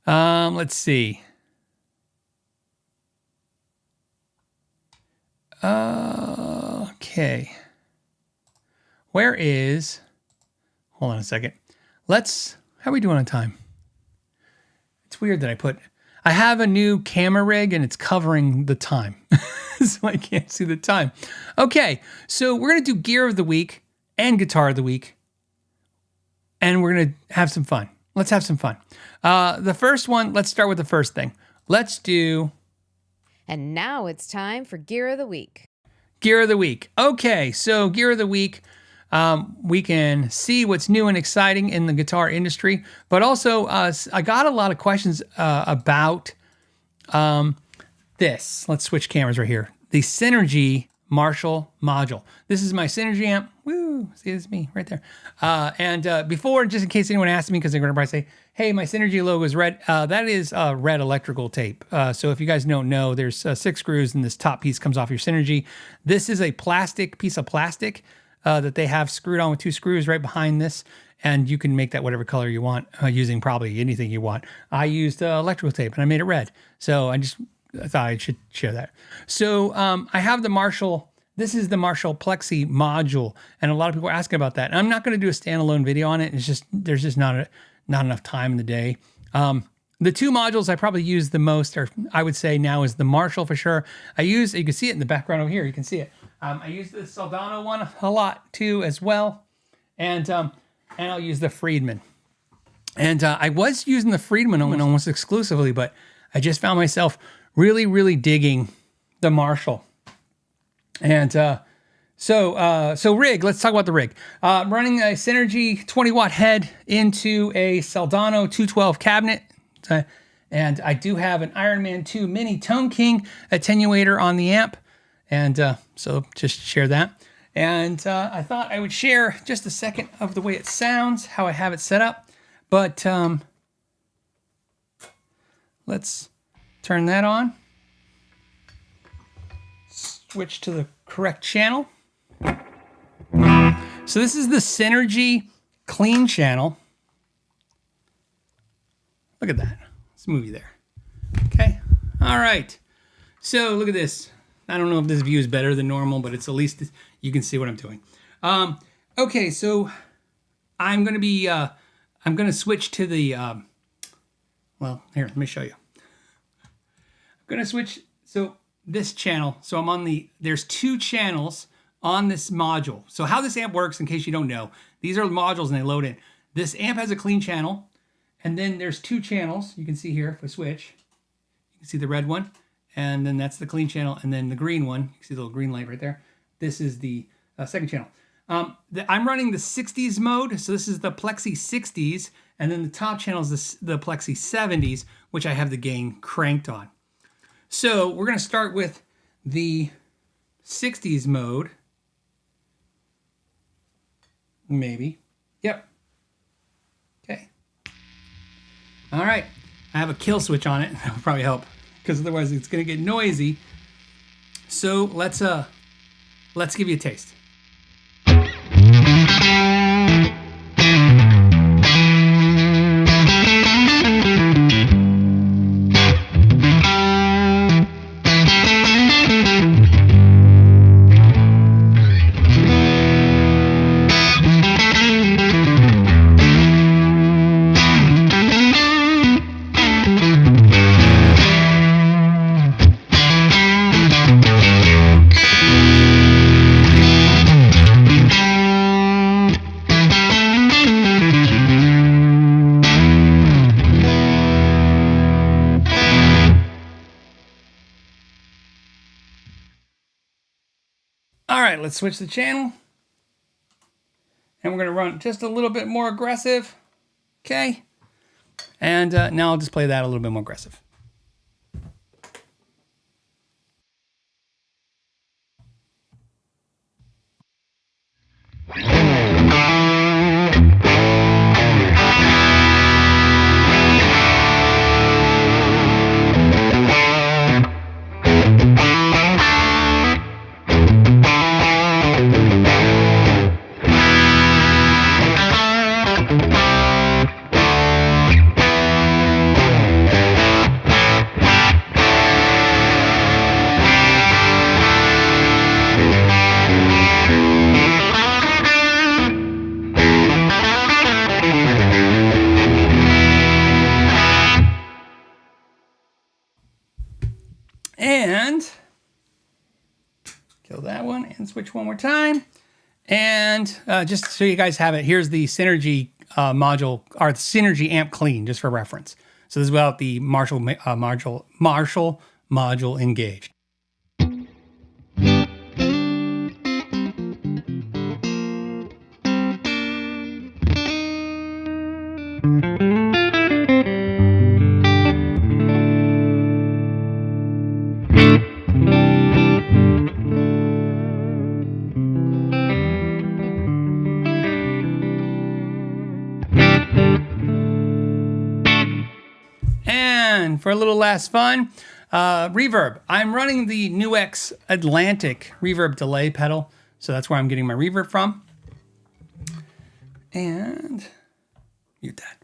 Let's see. Okay. Okay. Where is, hold on a second. How are we doing on time? It's weird that I have a new camera rig and it's covering the time. So I can't see the time. Okay, so we're gonna do gear of the week and guitar of the week. And we're gonna have some fun. Let's have some fun. The first one, let's start with the first thing. Let's do... And now it's time for Gear of the Week. Gear of the week. Okay, so Gear of the week, we can see what's new and exciting in the guitar industry, but also I got a lot of questions about this. Let's switch cameras right here. The Synergy Marshall module. This is my Synergy amp. Woo! See, this is me right there. Before, just in case anyone asks me, because they're going to probably say, hey, my Synergy logo is red. That is red electrical tape. So if you guys don't know, there's 6 screws and this top piece comes off your Synergy. This is a piece of plastic that they have screwed on with 2 screws right behind this. And you can make that whatever color you want using probably anything you want. I used electrical tape and I made it red. So I thought I should share that. So I have the Marshall. This is the Marshall Plexi module, and a lot of people are asking about that. And I'm not going to do a standalone video on it. It's just there's just not enough time in the day. The 2 modules I probably use the most, or I would say now, is the Marshall for sure. You can see it in the background over here. You can see it. I use the Soldano one a lot too as well, and I'll use the Friedman. And I was using the Friedman almost exclusively, but I just found myself really, really digging the Marshall. And so rig, let's talk about the rig. I'm running a Synergy 20 watt head into a Soldano 212 cabinet. And I do have an Ironman 2 Mini Tone King attenuator on the amp. And so just share that. And I thought I would share just a second of the way it sounds, how I have it set up. But let's turn that on. Switch to the correct channel. So this is the Synergy clean channel. Look at that. Let's move you there. Okay. All right. So look at this. I don't know if this view is better than normal, but it's at least you can see what I'm doing. Okay. So I'm going to switch to the, well, here, let me show you. I'm going to switch. So this channel, so I'm on there's 2 channels on this module. So how this amp works, in case you don't know, these are modules and they load in. This amp has a clean channel, and then there's 2 channels. You can see here, if I switch, you can see the red one, and then that's the clean channel, and then the green one, you can see the little green light right there. This is the second channel. I'm running the 60s mode, so this is the Plexi 60s, and then the top channel is the Plexi 70s, which I have the gain cranked on. So we're going to start with the 60s mode. Maybe. Yep. Okay. All right. I have a kill switch on it. That will probably help, because otherwise it's going to get noisy. So let's give you a taste. All right, let's switch the channel. And we're going to run just a little bit more aggressive. Okay. And now I'll just play that a little bit more aggressive. kill that one and switch one more time. And just so you guys have it, here's the Synergy module, or the Synergy amp clean, just for reference. So this is without the Marshall module engaged. And for a little last fun, reverb. I'm running the NuX Atlantic reverb delay pedal. So that's where I'm getting my reverb from. And mute that.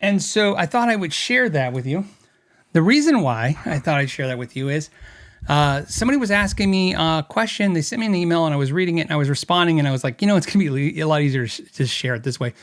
And so I thought I would share that with you. The reason why I thought I'd share that with you is somebody was asking me a question. They sent me an email and I was reading it and I was responding and I was like, you know, it's going to be a lot easier to share it this way.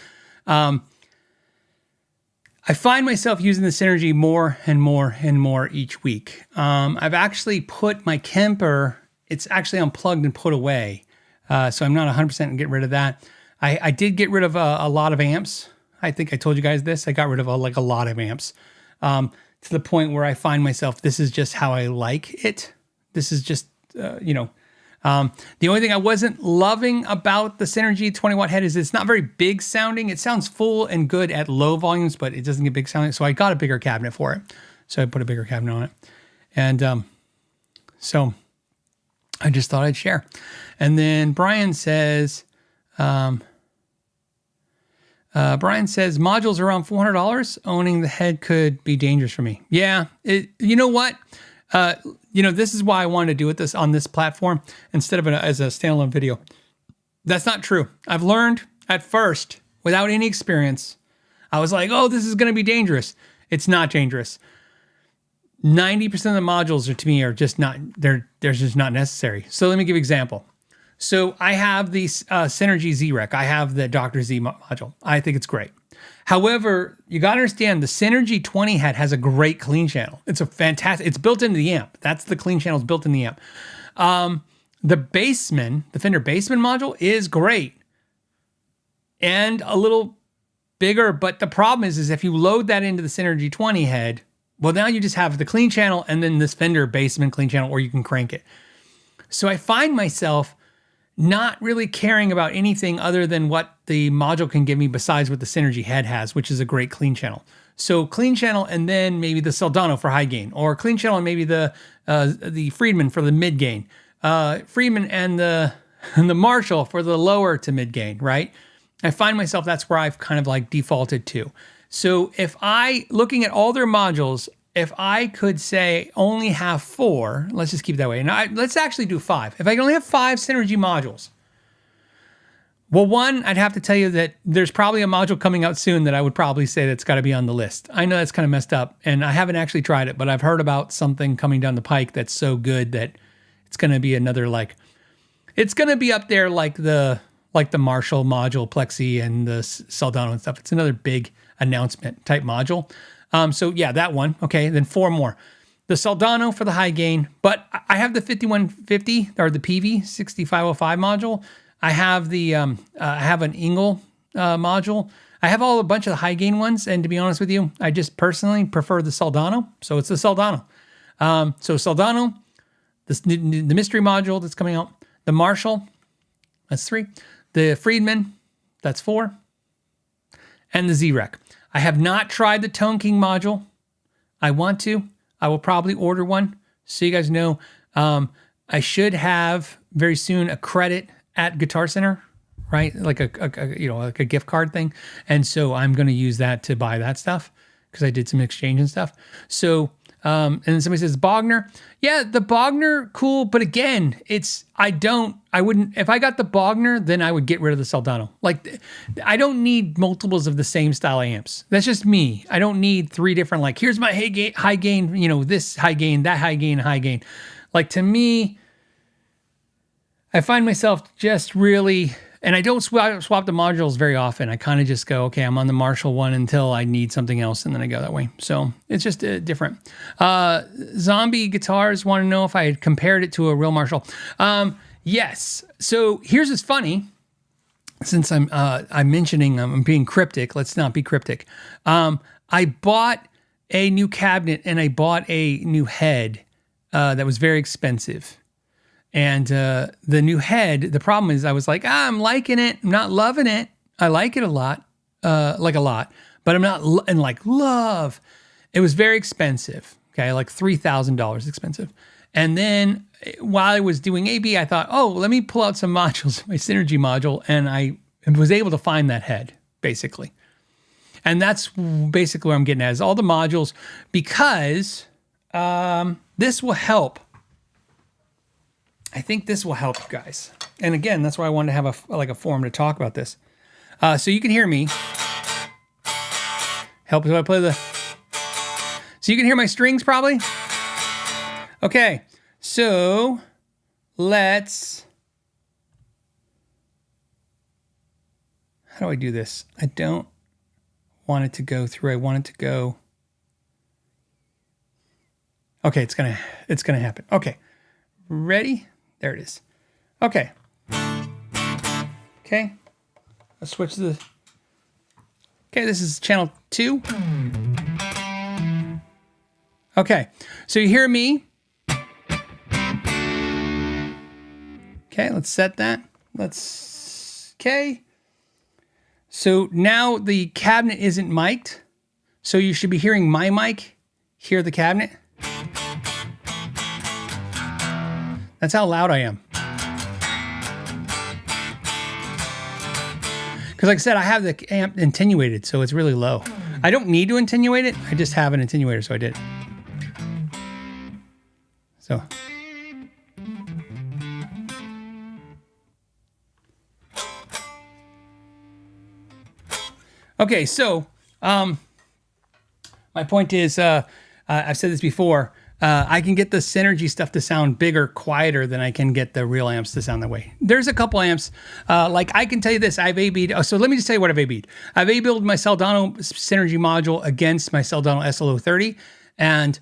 I find myself using the Synergy more and more and more each week. I've actually put my Kemper, it's actually unplugged and put away. So I'm not 100% get rid of that. I did get rid of a lot of amps. I think I told you guys this. I got rid of a lot of amps to the point where I find myself, this is just how I like it. This is just, the only thing I wasn't loving about the Synergy 20 watt head is it's not very big sounding. It sounds full and good at low volumes, but it doesn't get big sounding. So I got a bigger cabinet for it. So I put a bigger cabinet on it. And so I just thought I'd share. And then Brian says, modules around $400. Owning the head could be dangerous for me. Yeah, you know what? This is why I wanted to do it on this platform instead of as a standalone video. That's not true. I've learned at first, without any experience, I was like, oh, this is going to be dangerous. It's not dangerous. 90% of the modules to me are just not, they're just not necessary. So let me give you an example. So I have the Synergy Z-Rec. I have the Dr. Z module. I think it's great. However, you got to understand the Synergy 20 head has a great clean channel. It's a fantastic, it's built into the amp. That's the clean channel, is built in the amp. The Bassman, the Fender Bassman module is great and a little bigger. But the problem is if you load that into the Synergy 20 head, well, now you just have the clean channel and then this Fender Bassman clean channel, or you can crank it. So I find myself not really caring about anything other than what the module can give me besides what the Synergy head has, which is a great clean channel. So clean channel and then maybe the Soldano for high gain, or clean channel and maybe the Friedman for the mid gain, Friedman and the Marshall for the lower to mid gain, right? I find myself, that's where I've kind of like defaulted to. So looking at all their modules, if I could say only have 4, let's just keep it that way. And let's actually do 5. If I can only have 5 Synergy modules, well, one, I'd have to tell you that there's probably a module coming out soon that I would probably say that's got to be on the list. I know that's kind of messed up, and I haven't actually tried it, but I've heard about something coming down the pike that's so good that it's going to be another it's going to be up there like the Marshall module, Plexi, and the Soldano and stuff. It's another big announcement type module. So yeah, that one. Okay, then 4 more. The Soldano for the high gain, but I have the 5150 or the PV 6505 module. I have the I have an Engel module. I have a bunch of the high gain ones, and to be honest with you, I just personally prefer the Soldano. So it's the Soldano. So Soldano, the mystery module that's coming out, the Marshall, that's 3, the Friedman, that's 4, and the Z-Rec. I have not tried the Tone King module. I want to. I will probably order one. So you guys know, I should have very soon a credit at Guitar Center, right? Like a gift card thing. And so I'm going to use that to buy that stuff because I did some exchange and stuff. So, and then somebody says Bogner. Yeah, the Bogner, cool. But again, if I got the Bogner, then I would get rid of the Soldano. Like, I don't need multiples of the same style amps. That's just me. I don't need 3 different, here's my high gain, this high gain, that high gain, high gain. Like, to me, I find myself just really And I don't swap the modules very often. I kind of just go, okay, I'm on the Marshall one until I need something else, and then I go that way. So it's just different. Zombie Guitars want to know if I had compared it to a real Marshall. Yes. So here's what's funny. Since I'm mentioning I'm being cryptic, let's not be cryptic. I bought a new cabinet and I bought a new head that was very expensive. And the new head, the problem is I was like, I'm liking it. I'm not loving it. I like it a lot, but I'm not in like love. It was very expensive. Okay, like $3,000 expensive. And then while I was doing AB, I thought, oh, let me pull out some modules, my Synergy module, and I was able to find that head, basically. And that's basically where I'm getting at, is all the modules, because this will help. I think this will help you guys. And again, that's why I wanted to have a forum to talk about this. So you can hear me. Help if I play the... So you can hear my strings probably? Okay, so let's... How do I do this? I don't want it to go through. I want it to go... Okay, it's gonna happen. Okay, ready? There it is. Okay. Okay, let's switch to the... Okay, this is channel 2. Okay, so you hear me. Okay, let's set that. Okay. So now the cabinet isn't mic'd. So you should be hearing my mic, hear the cabinet. That's how loud I am. Because like I said, I have the amp attenuated, so it's really low. I don't need to attenuate it. I just have an attenuator, so I did. So. Okay, so my point is, I've said this before, I can get the Synergy stuff to sound bigger, quieter than I can get the real amps to sound that way. There's a couple amps, like I can tell you this, I've AB'd, so let me just tell you what I've AB'd. I've AB'd my Soldano Synergy module against my Soldano SLO30, and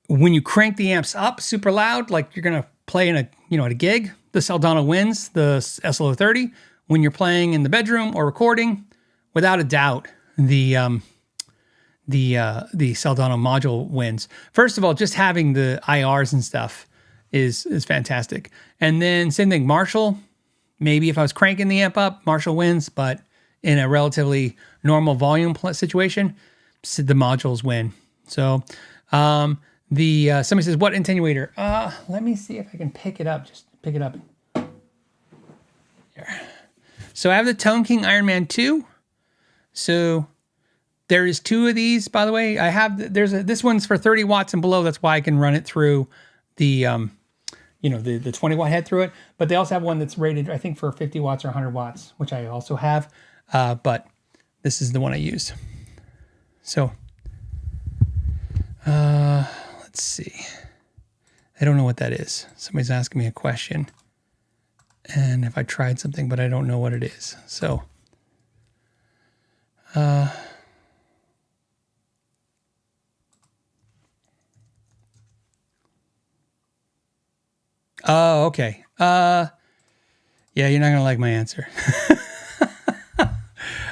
when you crank the amps up super loud, like you're gonna play in at a gig, the Soldano wins the SLO30. When you're playing in the bedroom or recording, without a doubt, the Soldano module wins. First of all, just having the IRs and stuff is fantastic. And then same thing, Marshall. Maybe if I was cranking the amp up, Marshall wins, but in a relatively normal volume situation, the modules win. So somebody says, what attenuator? Let me see if I can pick it up. Just pick it up. Here. So I have the Tone King Iron Man 2. So there is 2 of these, by the way. I have, this one's for 30 watts and below. That's why I can run it through the, the 20 watt head through it. But they also have one that's rated, I think, for 50 watts or 100 watts, which I also have. But this is the one I use. So, let's see. I don't know what that is. Somebody's asking me a question. And if I tried something, but I don't know what it is. So, oh, okay. Yeah, you're not gonna like my answer.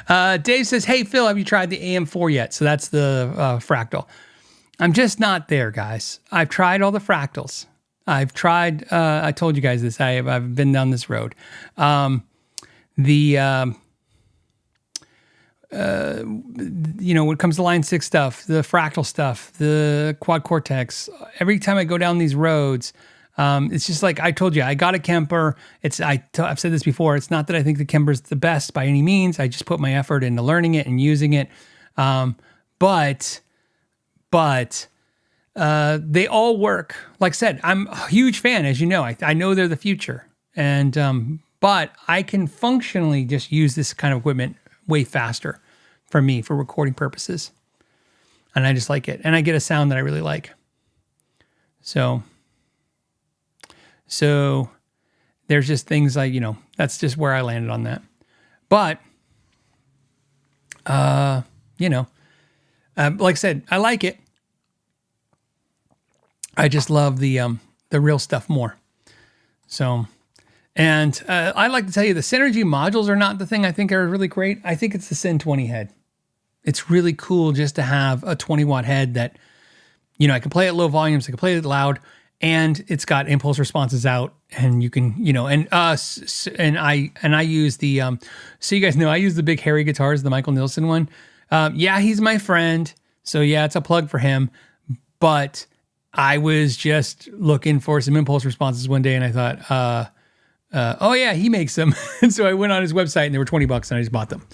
Dave says, hey, Phil, have you tried the AM4 yet? So that's the fractal. I'm just not there, guys. I've tried all the fractals. I've tried, I told you guys this, I've been down this road. When it comes to Line 6 stuff, the fractal stuff, the quad cortex, every time I go down these roads, it's just like I told you, I got a Kemper. I've said this before. It's not that I think the Kemper's the best by any means. I just put my effort into learning it and using it. But they all work. Like I said, I'm a huge fan, as you know. I know they're the future. And but I can functionally just use this kind of equipment way faster for me, for recording purposes. And I just like it. And I get a sound that I really like. So there's just things like, that's just where I landed on that. But, like I said, I like it. I just love the real stuff more. So, and I'd like to tell you the Synergy modules are not the thing I think are really great. I think it's the Syn 20 head. It's really cool just to have a 20 watt head that, I can play at low volumes, I can play it loud, and it's got impulse responses out, and you can, and I use the, so you guys know, I use the big hairy guitars, the Michael Nilsson one. Yeah, he's my friend. So yeah, it's a plug for him, but I was just looking for some impulse responses one day, and I thought, oh yeah, he makes them. And so I went on his website, and they were $20, and I just bought them.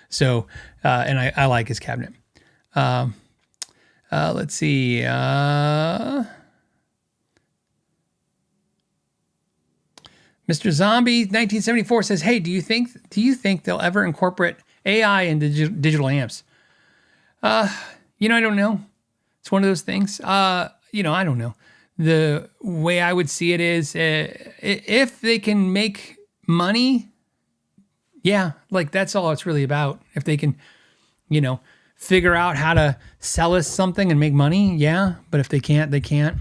So, and I like his cabinet. Let's see. Mr. Zombie 1974 says, "Hey, do you think they'll ever incorporate AI into digital amps?" I don't know. It's one of those things. I don't know. The way I would see it is, if they can make money, yeah, like that's all it's really about. If they can, figure out how to sell us something and make money, yeah. But if they can't, they can't.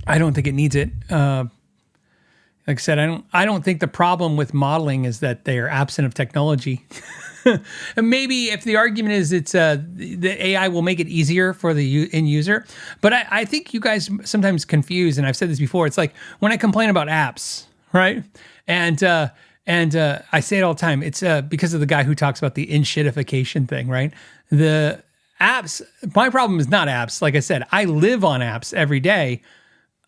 I don't think it needs it. Like I said, I don't think the problem with modeling is that they are absent of technology. And maybe if the argument is it's the AI will make it easier for the end user, but I think you guys sometimes confuse, and I've said this before. It's like when I complain about apps, right? And I say it all the time. It's because of the guy who talks about the in-shitification thing, right? The apps. My problem is not apps. Like I said, I live on apps every day.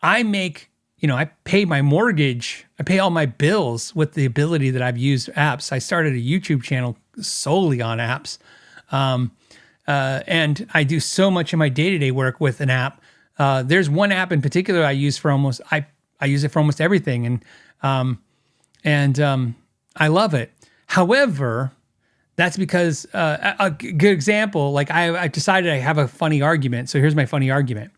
I make. I pay my mortgage. I pay all my bills with the ability that I've used apps. I started a YouTube channel solely on apps. And I do so much of my day-to-day work with an app. There's one app in particular I use for almost, I use it for almost everything. And I love it. However, that's because a good example, like I decided I have a funny argument. So here's my funny argument.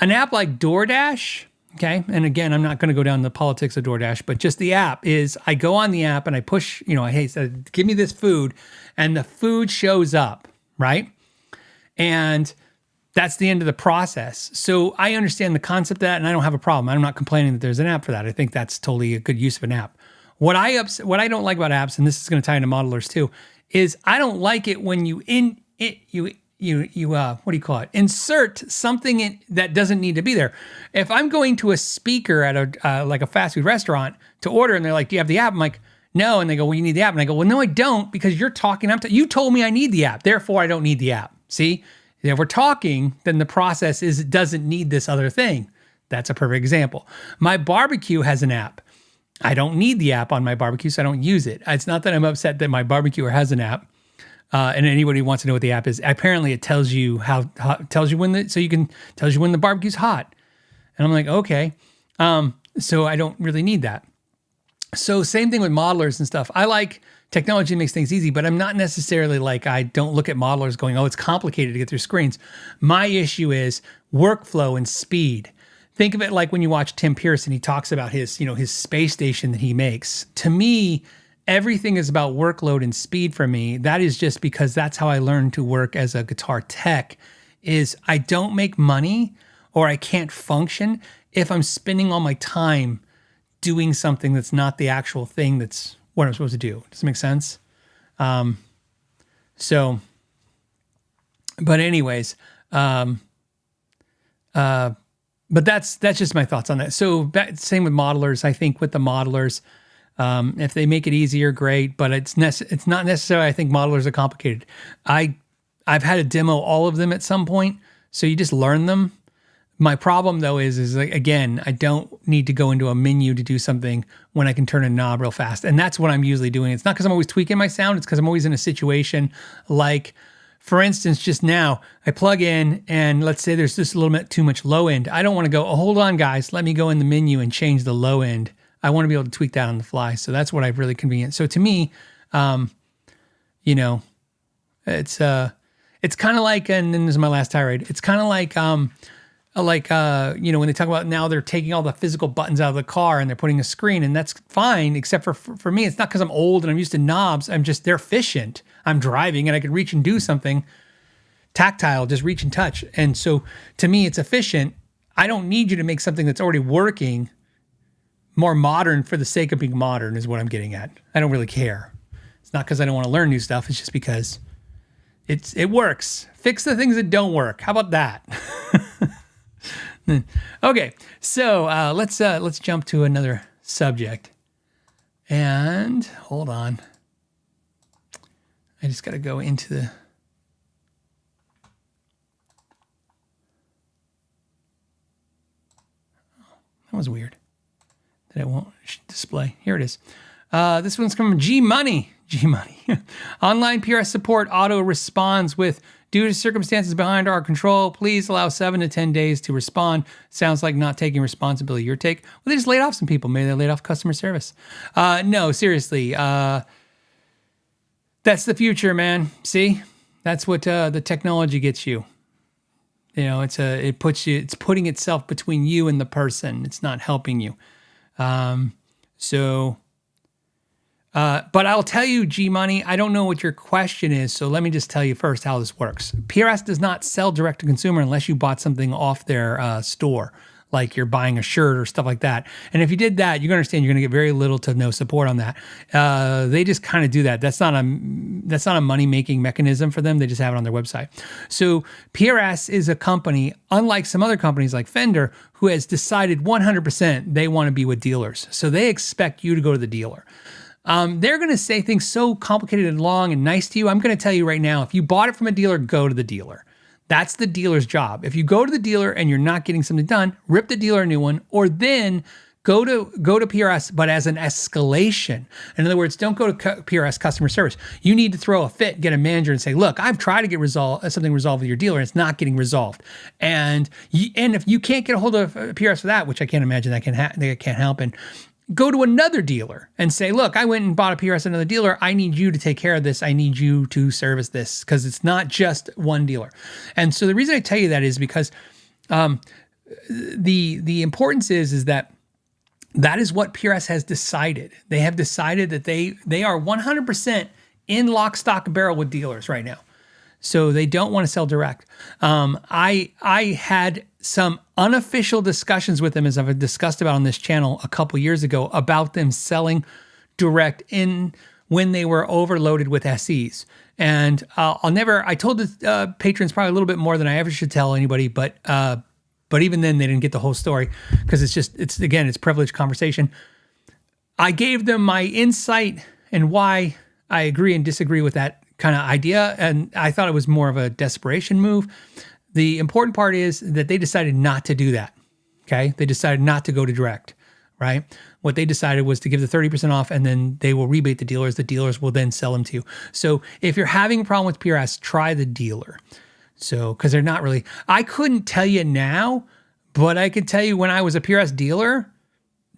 An app like DoorDash, okay, and again, I'm not going to go down the politics of DoorDash, but just the app is, I go on the app and I push, hey, so give me this food, and the food shows up, right? And that's the end of the process. So I understand the concept of that, and I don't have a problem. I'm not complaining that there's an app for that. I think that's totally a good use of an app. What I don't like about apps, and this is going to tie into modelers too, is I don't like it when you what do you call it? Insert something in that doesn't need to be there. If I'm going to a speaker at a like a fast food restaurant to order, and they're like, "Do you have the app?" I'm like, "No," and they go, "Well, you need the app," and I go, "Well, no, I don't, because you're talking. You told me I need the app, therefore I don't need the app." See, if we're talking, then the process is it doesn't need this other thing. That's a perfect example. My barbecue has an app. I don't need the app on my barbecue, so I don't use it. It's not that I'm upset that my barbecuer has an app. And anybody who wants to know what the app is, apparently it tells you tells you when the barbecue's hot. And I'm like, okay. So I don't really need that. So same thing with modelers and stuff. I like technology that makes things easy, but I'm not necessarily like, I don't look at modelers going, oh, it's complicated to get through screens. My issue is workflow and speed. Think of it like when you watch Tim Pierce and he talks about his space station that he makes. To me, everything is about workload and speed for me. That is just because that's how I learned to work as a guitar tech, is I don't make money or I can't function if I'm spending all my time doing something that's not the actual thing that's what I'm supposed to do. Does it make sense? But anyways, but that's just my thoughts on that. So same with modelers. I think with the modelers, if they make it easier, great, but it's not necessarily, I think modelers are complicated. I've had to demo all of them at some point, so you just learn them. My problem though is like, again, I don't need to go into a menu to do something when I can turn a knob real fast. And that's what I'm usually doing. It's not because I'm always tweaking my sound, it's because I'm always in a situation like, for instance, just now I plug in and let's say there's just a little bit too much low end. I don't want to go, oh, hold on guys, let me go in the menu and change the low end. I want to be able to tweak that on the fly. So that's what I've really convenient. So to me, it's kind of like, and then this is my last tirade. It's kind of like when they talk about now they're taking all the physical buttons out of the car and they're putting a screen, and that's fine, except for me, it's not because I'm old and I'm used to knobs. They're efficient. I'm driving and I can reach and do something tactile, just reach and touch. And so to me, it's efficient. I don't need you to make something that's already working more modern for the sake of being modern is what I'm getting at. I don't really care. It's not because I don't want to learn new stuff. It's just because it works. Fix the things that don't work. How about that? Okay, so let's jump to another subject. And hold on. I just got to go into the... That was weird. That it won't display. Here it is. This one's from G Money. G Money. Online PRS support auto responds with, due to circumstances behind our control, please allow 7 to 10 days to respond. Sounds like not taking responsibility. Your take? Well, they just laid off some people. Maybe they laid off customer service. No, seriously. That's the future, man. See? That's what the technology gets you. You know, it's putting itself between you and the person. It's not helping you. But I'll tell you, G Money, I don't know what your question is, so let me just tell you first how this works. PRS does not sell direct to consumer unless you bought something off their store, like you're buying a shirt or stuff like that. And if you did that, you can understand you're going to get very little to no support on that. They just kind of do that. That's not a money-making mechanism for them. They just have it on their website. So PRS is a company, unlike some other companies like Fender, who has decided 100% they want to be with dealers. So they expect you to go to the dealer. They're going to say things so complicated and long and nice to you. I'm going to tell you right now, if you bought it from a dealer, go to the dealer. That's the dealer's job. If you go to the dealer and you're not getting something done, rip the dealer a new one, or then go to PRS, but as an escalation. In other words, don't go to PRS customer service. You need to throw a fit, get a manager and say, look, I've tried to get something resolved with your dealer, and it's not getting resolved. And if you can't get a hold of PRS for that, which I can't imagine that can't happen, go to another dealer and say, look, I went and bought a PRS at another dealer. I need you to take care of this. I need you to service this, because it's not just one dealer. And so the reason I tell you that is because the importance is that is what PRS has decided. They have decided that they are 100% in lock, stock, and barrel with dealers right now. So they don't want to sell direct. I had some unofficial discussions with them, as I've discussed about on this channel a couple years ago, about them selling direct when they were overloaded with SEs. And I told the patrons probably a little bit more than I ever should tell anybody, but even then they didn't get the whole story, because it's privileged conversation. I gave them my insight and why I agree and disagree with that kind of idea, and I thought it was more of a desperation move. The important part is that they decided not to do that, okay? They decided not to go to direct, right? What they decided was to give the 30% off, and then they will rebate the dealers. The dealers will then sell them to you. So if you're having a problem with PRS, try the dealer. So, because they're not really... I couldn't tell you now, but I could tell you when I was a PRS dealer,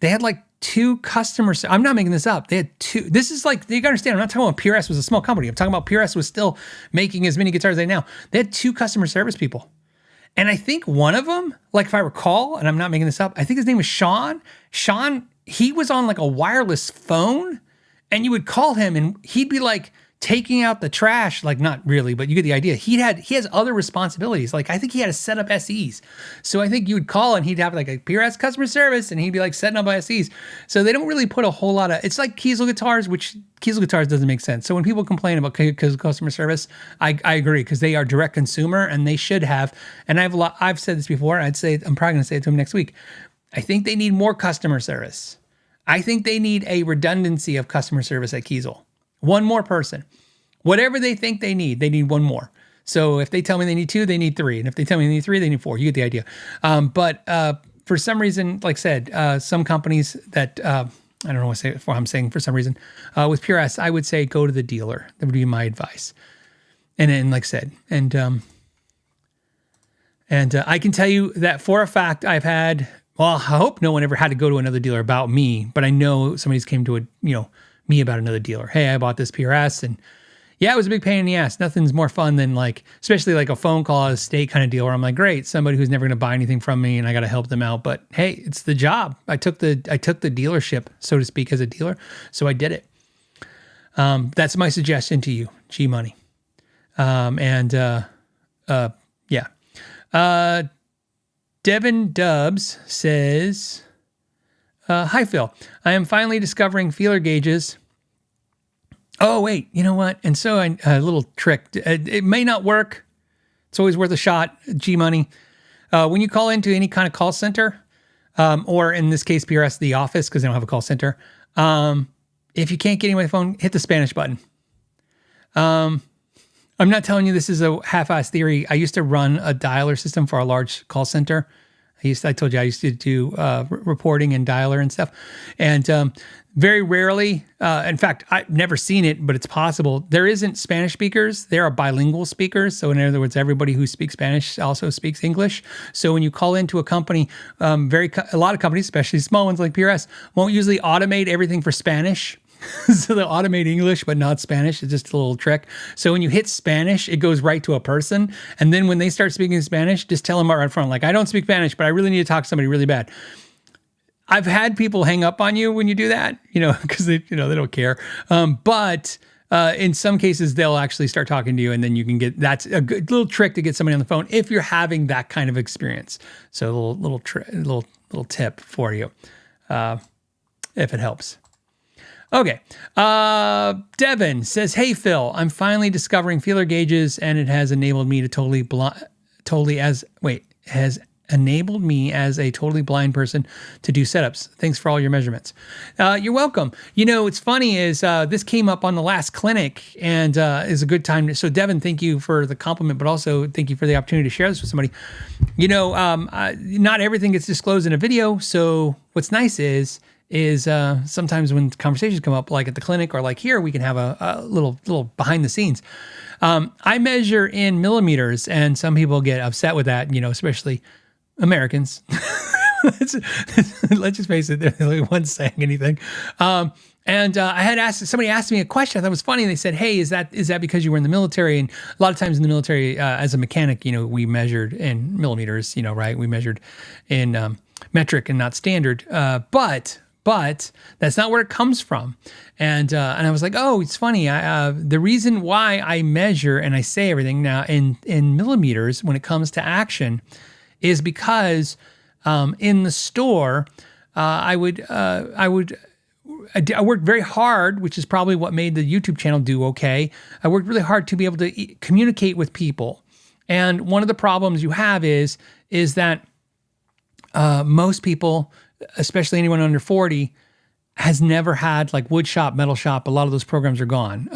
they had like 2 customers. I'm not making this up. They had 2. This is like, you gotta understand, I'm not talking about PRS was a small company. I'm talking about PRS was still making as many guitars as they now. They had 2 customer service people. And I think one of them, like if I recall, and I'm not making this up, I think his name was Sean. Sean, he was on like a wireless phone, and you would call him and he'd be like taking out the trash, like not really, but you get the idea. He has other responsibilities. Like I think he had to set up SEs. So I think you would call and he'd have like a PRS customer service, and he'd be like setting up SEs. So they don't really put a whole lot of, it's like Kiesel Guitars, which Kiesel Guitars doesn't make sense. So when people complain about customer service, I agree, because they are direct consumer and they should have, and I've said this before, I'm probably going to say it to them next week. I think they need more customer service. I think they need a redundancy of customer service at Kiesel. One more person. Whatever they think they need one more. So if they tell me they need 2, they need 3. And if they tell me they need 3, they need 4. You get the idea. But for some reason, like I said, some companies that, I don't know what I'm saying for some reason, with PRS, I would say go to the dealer. That would be my advice. And then, like I said, and I can tell you that for a fact I've had, well, I hope no one ever had to go to another dealer about me, but I know somebody's came to me about another dealer. Hey, I bought this PRS, and Yeah, it was a big pain in the ass. Nothing's more fun than like, especially like a phone call, a state kind of deal where I'm like, great, somebody who's never going to buy anything from me and I got to help them out. But hey, it's the job. I took the dealership, so to speak, as a dealer. So I did it. That's my suggestion to you, G Money. Yeah. Devin Dubs says, hi, Phil. I am finally discovering feeler gauges. Oh, wait, you know what? And so a little trick. It may not work. It's always worth a shot, G Money. When you call into any kind of call center, or in this case, PRS, the office, because they don't have a call center, if you can't get anyone on the phone, hit the Spanish button. I'm not telling you this is a half-assed theory. I used to run a dialer system for a large call center. I told you I used to do reporting and dialer and stuff. And very rarely, in fact, I've never seen it, but it's possible. There isn't Spanish speakers. There are bilingual speakers. So in other words, everybody who speaks Spanish also speaks English. So when you call into a company, a lot of companies, especially small ones like PRS, won't usually automate everything for Spanish. So they'll automate English, but not Spanish. It's just a little trick. So when you hit Spanish, it goes right to a person. And then when they start speaking Spanish, just tell them right front, like, I don't speak Spanish, but I really need to talk to somebody really bad. I've had people hang up on you when you do that, because they don't care. But in some cases, they'll actually start talking to you, and then you can get, that's a good little trick to get somebody on the phone if you're having that kind of experience. So a little tip for you, if it helps. Okay. Devin says, hey, Phil, I'm finally discovering feeler gauges, and it has enabled me as a totally blind person to do setups. Thanks for all your measurements. You're welcome. What's funny is this came up on the last clinic, and is a good time. So Devin, thank you for the compliment, but also thank you for the opportunity to share this with somebody. Not everything gets disclosed in a video. So what's nice is sometimes when conversations come up, like at the clinic or like here, we can have a little behind the scenes. I measure in millimeters, and some people get upset with that, especially Americans. Let's just face it, they're the only ones saying anything. And I had somebody asked me a question. I thought it was funny. They said, hey, is that because you were in the military? And a lot of times in the military, as a mechanic, we measured in millimeters, right? We measured in metric and not standard. But that's not where it comes from. And I was like, oh, it's funny. The reason why I measure and I say everything now in millimeters when it comes to action is because in the store, I worked very hard, which is probably what made the YouTube channel do okay. I worked really hard to be able to communicate with people. And one of the problems you have is that most people, especially anyone under 40, has never had like wood shop, metal shop. A lot of those programs are gone.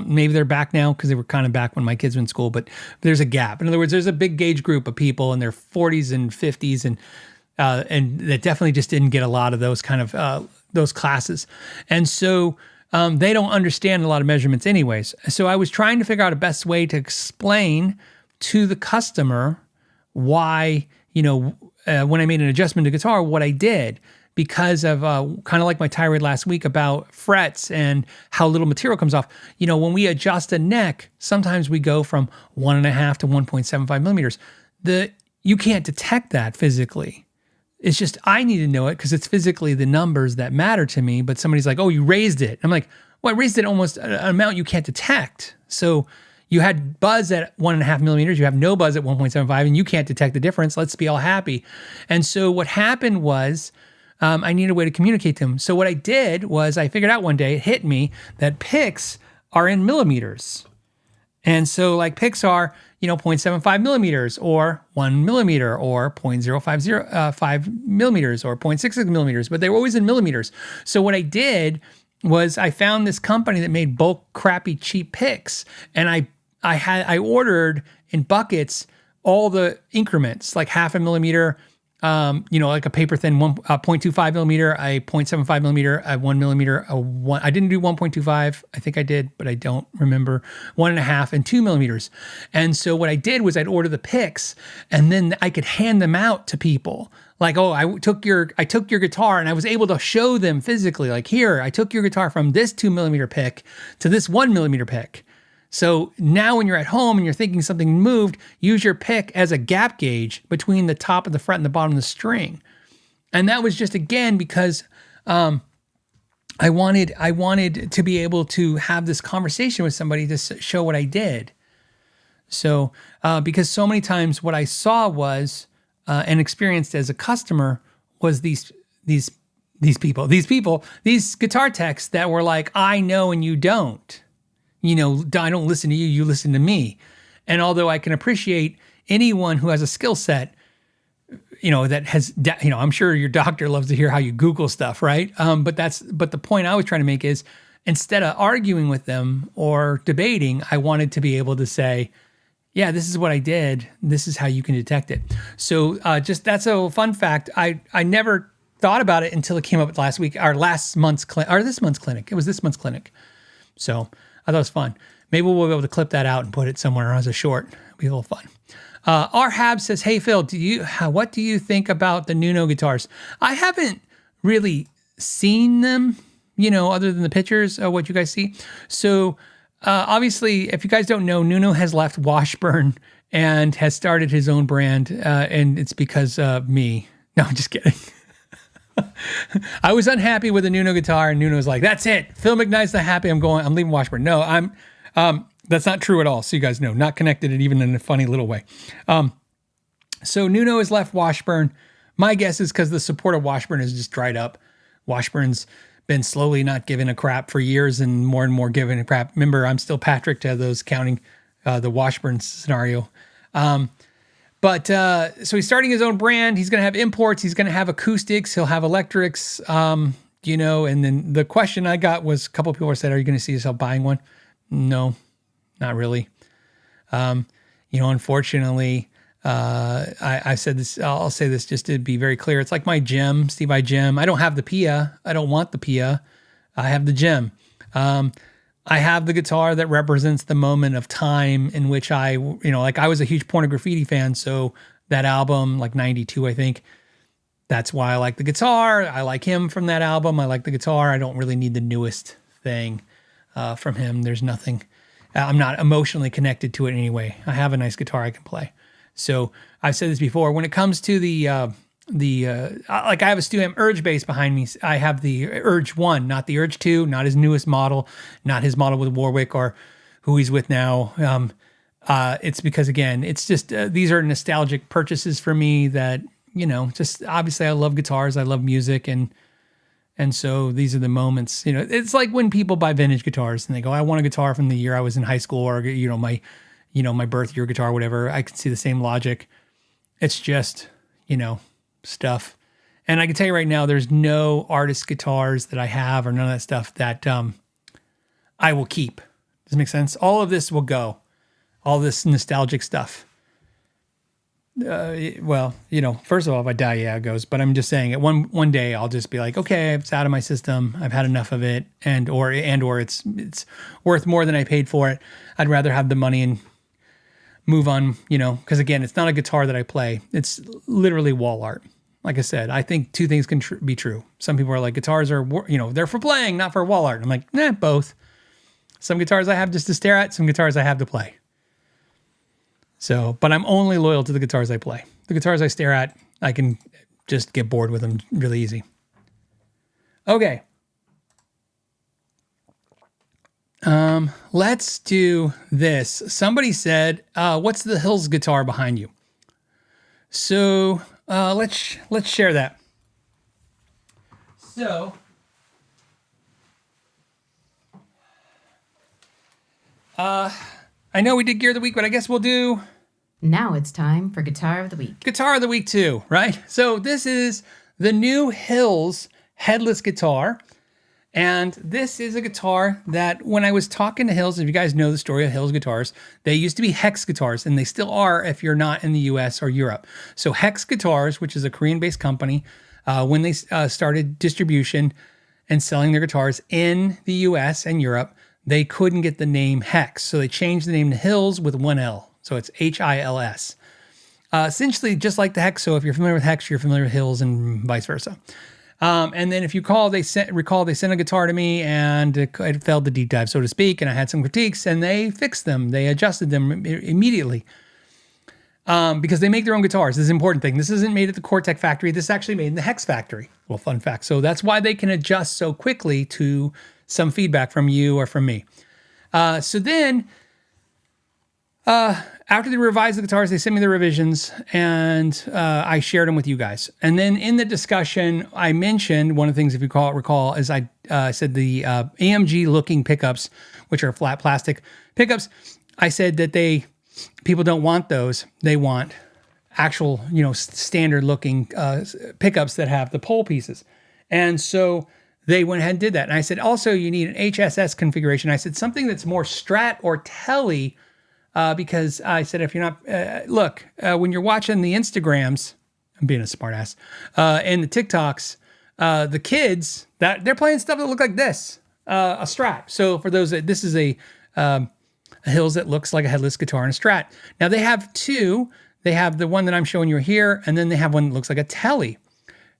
Maybe they're back now because they were kind of back when my kids were in school, but there's a gap. In other words, there's a big gauge group of people in their 40s and 50s and that definitely just didn't get a lot of those kind of those classes. And so they don't understand a lot of measurements anyways. So I was trying to figure out a best way to explain to the customer why, when I made an adjustment to guitar, what I did, because of kind of like my tirade last week about frets and how little material comes off. When we adjust a neck, sometimes we go from 1.5 to 1.75 millimeters. You can't detect that physically. It's just, I need to know it because it's physically the numbers that matter to me. But somebody's like, oh, you raised it. I'm like, well, I raised it almost an amount you can't detect. So you had buzz at 1.5 millimeters, you have no buzz at 1.75, and you can't detect the difference. Let's be all happy. And so what happened was, I needed a way to communicate to them. So what I did was I figured out one day, it hit me, that picks are in millimeters. And so like picks are, 0.75 millimeters or 1 millimeter or 0.05 millimeters or 0.66 millimeters, but they were always in millimeters. So what I did was I found this company that made bulk crappy cheap picks, and I ordered in buckets all the increments, like 0.5 millimeter, like a paper thin 0.25 millimeter, a 0.75 millimeter, a 1 millimeter, I didn't do 1.25. I think I did, but I don't remember. 1.5 and 2 millimeters. And so what I did was I'd order the picks, and then I could hand them out to people. Like, oh, I took your guitar, and I was able to show them physically, like, here, I took your guitar from this 2 millimeter pick to this 1 millimeter pick. So now when you're at home and you're thinking something moved, use your pick as a gap gauge between the top of the fret and the bottom of the string. And that was just, again, because I wanted to be able to have this conversation with somebody to show what I did. So because so many times what I saw was and experienced as a customer was these guitar techs that were like, I know and you don't. I don't listen to you, you listen to me. And although I can appreciate anyone who has a skill set, that has, I'm sure your doctor loves to hear how you Google stuff, right? But the point I was trying to make is, instead of arguing with them or debating, I wanted to be able to say, yeah, this is what I did. This is how you can detect it. So that's a fun fact. I never thought about it until it came up last week, this month's clinic. It was this month's clinic. So I thought it was fun. Maybe we'll be able to clip that out and put it somewhere as a short. It'll be a little fun. R Hab says, hey, Phil, what do you think about the Nuno guitars? I haven't really seen them, other than the pictures of what you guys see. So obviously, if you guys don't know, Nuno has left Washburn and has started his own brand, and it's because of me. No, I'm just kidding. I was unhappy with the Nuno guitar, and Nuno was like, that's it. Phil McKnight's not happy. I'm leaving Washburn. No, that's not true at all. So you guys know, not connected it even in a funny little way. So Nuno has left Washburn. My guess is because the support of Washburn has just dried up. Washburn's been slowly not giving a crap for years and more giving a crap. Remember, I'm still Patrick to those counting the Washburn scenario. So he's starting his own brand. He's going to have imports. He's going to have acoustics. He'll have electrics, and then the question I got was, a couple of people said, are you going to see yourself buying one? No, not really. Unfortunately, I said this, I'll say this just to be very clear. It's like my gem, Steve I Gem. I don't have the Pia. I don't want the Pia. I have the gem. I have the guitar that represents the moment of time in which I was a huge Porno Graffiti fan. So that album, like 92, I think, that's why I like the guitar. I like him from that album. I like the guitar. I don't really need the newest thing from him. There's nothing, I'm not emotionally connected to it anyway. I have a nice guitar I can play. So I've said this before, when it comes to I have a Stu-Amp Urge bass behind me. I have the Urge 1, not the Urge 2, not his newest model, not his model with Warwick or who he's with now. It's because, again, it's just, these are nostalgic purchases for me that, just obviously I love guitars. I love music. And so these are the moments, it's like when people buy vintage guitars and they go, I want a guitar from the year I was in high school or, my birth year guitar, whatever. I can see the same logic. It's just, stuff. And I can tell you right now, there's no artist guitars that I have or none of that stuff that I will keep. Does it make sense? All of this will go. All this nostalgic stuff. First of all, if I die, yeah, it goes. But I'm just saying, one day I'll just be like, okay, it's out of my system. I've had enough of it, or it's worth more than I paid for it. I'd rather have the money and move on, because again, it's not a guitar that I play. It's literally wall art. Like I said, I think two things can be true. Some people are like, guitars are, they're for playing, not for wall art. I'm like, nah, both. Some guitars I have just to stare at, some guitars I have to play. So, but I'm only loyal to the guitars I play. The guitars I stare at, I can just get bored with them really easy. Okay. Let's do this. Somebody said, what's the Hils guitar behind you? So, let's share that. So, I know we did Gear of the Week, but I guess we'll do... Now it's time for Guitar of the Week. Guitar of the Week too, right? So this is the new Hils Headless guitar. And this is a guitar that when I was talking to Hils, if you guys know the story of Hils Guitars, they used to be Hex guitars, and they still are if you're not in the US or Europe. So Hex Guitars, which is a Korean-based company, when they started distribution and selling their guitars in the US and Europe, they couldn't get the name Hex. So they changed the name to Hils with one L. So it's Hils. Essentially just like the Hex. So if you're familiar with Hex, you're familiar with Hils and vice versa. And then if you recall they sent a guitar to me and it failed the deep dive, so to speak, and I had some critiques and they fixed them. They adjusted them immediately. Because they make their own guitars. This is an important thing. This isn't made at the Cortec factory. This is actually made in the Hex factory. Well, fun fact. So that's why they can adjust so quickly to some feedback from you or from me. So then, after they revised the guitars, they sent me the revisions and I shared them with you guys. And then in the discussion, I mentioned one of the things, if you recall, is I said the AMG looking pickups, which are flat plastic pickups. I said that people don't want those. They want actual, standard looking pickups that have the pole pieces. And so they went ahead and did that. And I said, also, you need an HSS configuration. I said, something that's more Strat or Tele, because I said, if you're not, when you're watching the Instagrams, I'm being a smartass, and the TikToks, the kids, that they're playing stuff that look like this, a Strat. So for those, this is a Hils that looks like a headless guitar and a Strat. Now they have two. They have the one that I'm showing you here, and then they have one that looks like a Tele.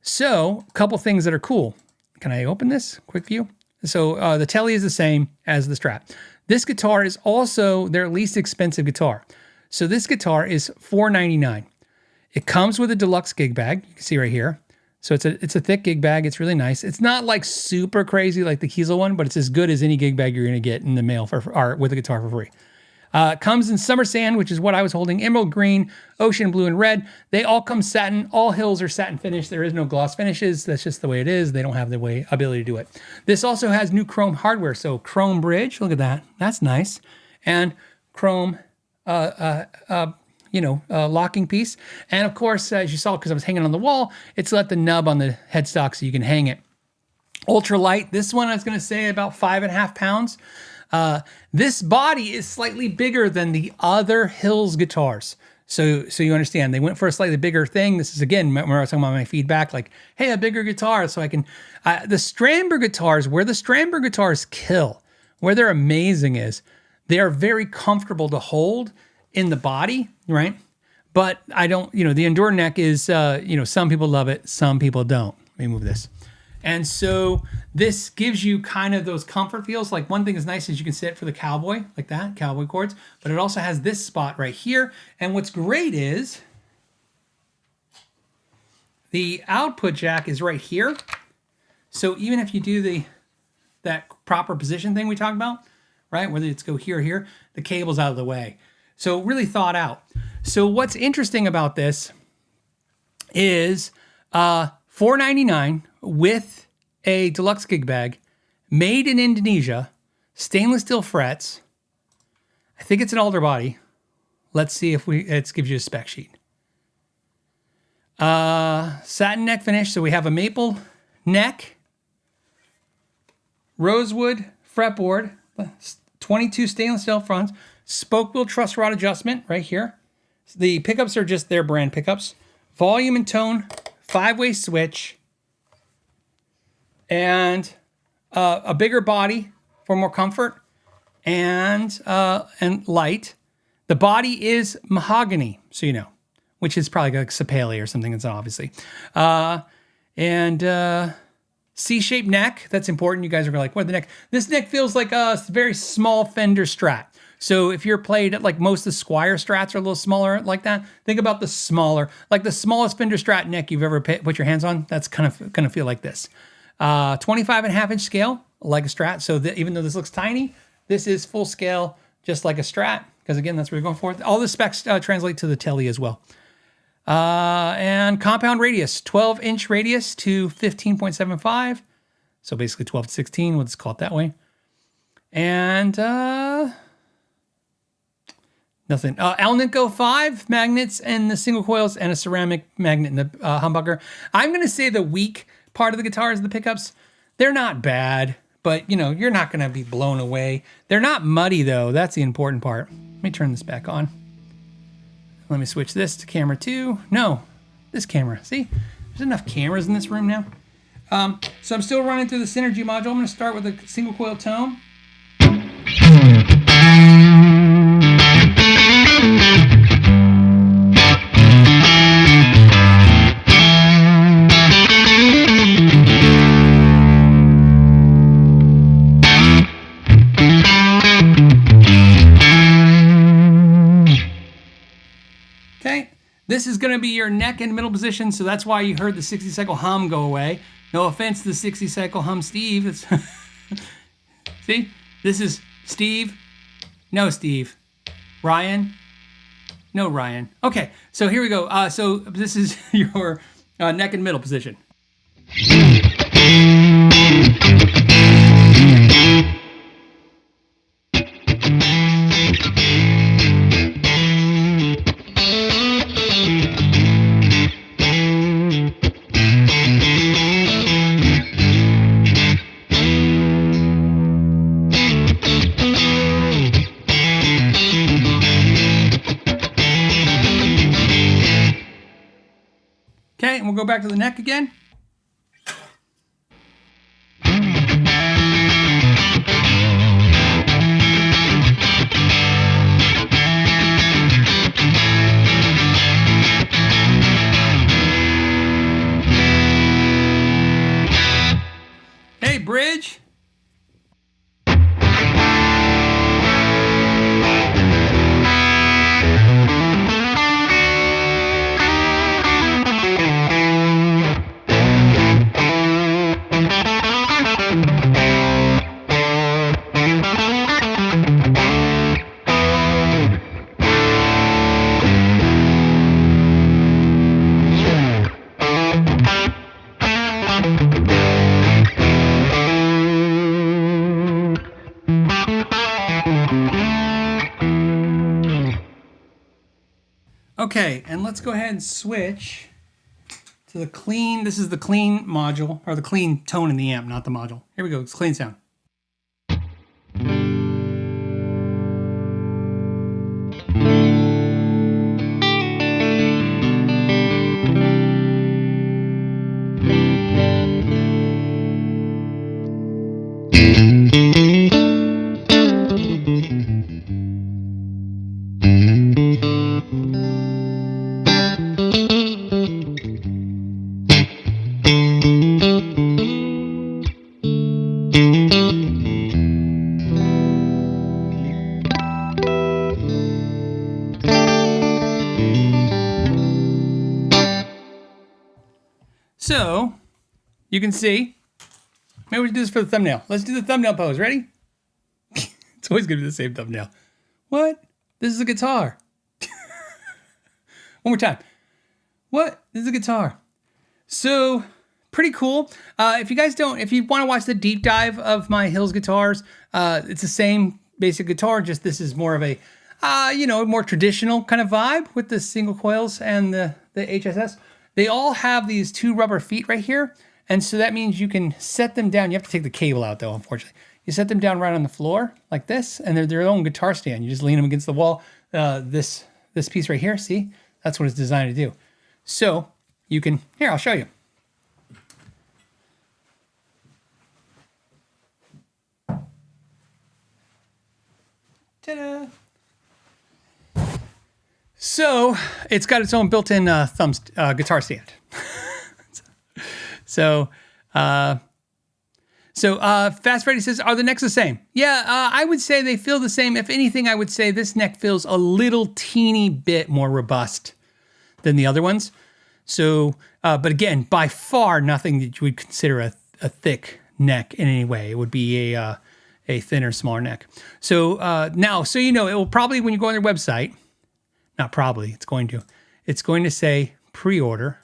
So a couple things that are cool. Can I open this? Quick view. So the Tele is the same as the Strat. This guitar is also their least expensive guitar. So this guitar is $499. It comes with a deluxe gig bag. You can see right here. So it's a thick gig bag. It's really nice. It's not like super crazy like the Kiesel one, but it's as good as any gig bag you're going to get in the mail or with a guitar for free. It comes in summer sand, which is what I was holding, emerald green, ocean blue, and red. They all come satin. All Hils are satin finish. There is no gloss finishes. That's just the way it is. They don't have the ability to do it. This also has new chrome hardware. So chrome bridge, look at that. That's nice. And chrome locking piece. And of course, as you saw, because I was hanging on the wall, it's let the nub on the headstock so you can hang it. Ultra light. This one I was going to say about 5.5 pounds. This body is slightly bigger than the other Hils guitars. So you understand, they went for a slightly bigger thing. This is, again, remember I was talking about my feedback, like, hey, a bigger guitar so I can, the Strandberg guitars, where the Strandberg guitars kill, where they're amazing is, they are very comfortable to hold in the body, right? But I don't, the Endure neck is, some people love it, some people don't. Let me move this. And so this gives you kind of those comfort feels. Like one thing is nice is you can sit for the cowboy, like that, cowboy chords, but it also has this spot right here. And what's great is the output jack is right here. So even if you do that proper position thing we talked about, right, whether it's go here or here, the cable's out of the way. So really thought out. So what's interesting about this is $499 with a deluxe gig bag, made in Indonesia, stainless steel frets. I think it's an alder body. Let's see if it gives you a spec sheet. Satin neck finish. So we have a maple neck, rosewood fretboard, 22 stainless steel fronts, spoke wheel truss rod adjustment right here. The pickups are just their brand pickups. Volume and tone, 5-way switch, and a bigger body for more comfort and light. The body is mahogany, so you know, which is probably like sapele or something. It's obviously. And C-shaped neck. That's important. You guys are like, what the neck? This neck feels like a very small Fender Strat. So if you're played at like most of the Squire Strats are a little smaller like that, think about the smaller, like the smallest Fender Strat neck you've ever put your hands on. That's kind of going to feel like this. 25.5-inch scale, like a Strat. So even though this looks tiny, this is full scale, just like a Strat. Because again, that's what we're going for. All the specs translate to the Tele as well. And compound radius, 12-inch radius to 15.75. So basically 12 to 16, we'll just call it that way. And nothing. Alnico 5 magnets and the single coils and a ceramic magnet in the humbucker. I'm going to say the weak part of the guitar is the pickups. They're not bad, but you're not going to be blown away. They're not muddy though. That's the important part. Let me turn this back on. Let me switch this to camera 2. No, this camera. See, there's enough cameras in this room now. So I'm still running through the Synergy module. I'm going to start with a single coil tone. this is going to be your neck and middle position, so that's why you heard the 60 cycle hum go away. No offense to the 60 cycle hum Steve. It's see, this is Steve. No Steve. Ryan. No Ryan. Okay, so here we go. So this is your neck and middle position. Okay, and we'll go back to the neck again. Hey, bridge. Okay, and let's go ahead and switch to the clean. This is the clean module, or the clean tone in the amp, not the module. Here we go, it's clean sound. So, you can see, maybe we should do this for the thumbnail. Let's do the thumbnail pose. Ready? It's always going to be the same thumbnail. What? This is a guitar. One more time. What? This is a guitar. So, pretty cool. If you want to watch the deep dive of my Hils Guitars, it's the same basic guitar, just this is more of a, more traditional kind of vibe with the single coils and the HSS. They all have these two rubber feet right here. And so that means you can set them down. You have to take the cable out though, unfortunately. You set them down right on the floor like this, and they're their own guitar stand. You just lean them against the wall. This piece right here, see? That's what it's designed to do. So you can, here, I'll show you. Ta-da! So it's got its own built-in guitar stand. So Fast Freddy says, are the necks the same? Yeah, I would say they feel the same. If anything, I would say this neck feels a little teeny bit more robust than the other ones. So, but again, by far nothing that you would consider a thick neck in any way. It would be a thinner, smaller neck. So now, so you know, it will probably, when you go on their website, not probably, it's going to say pre-order.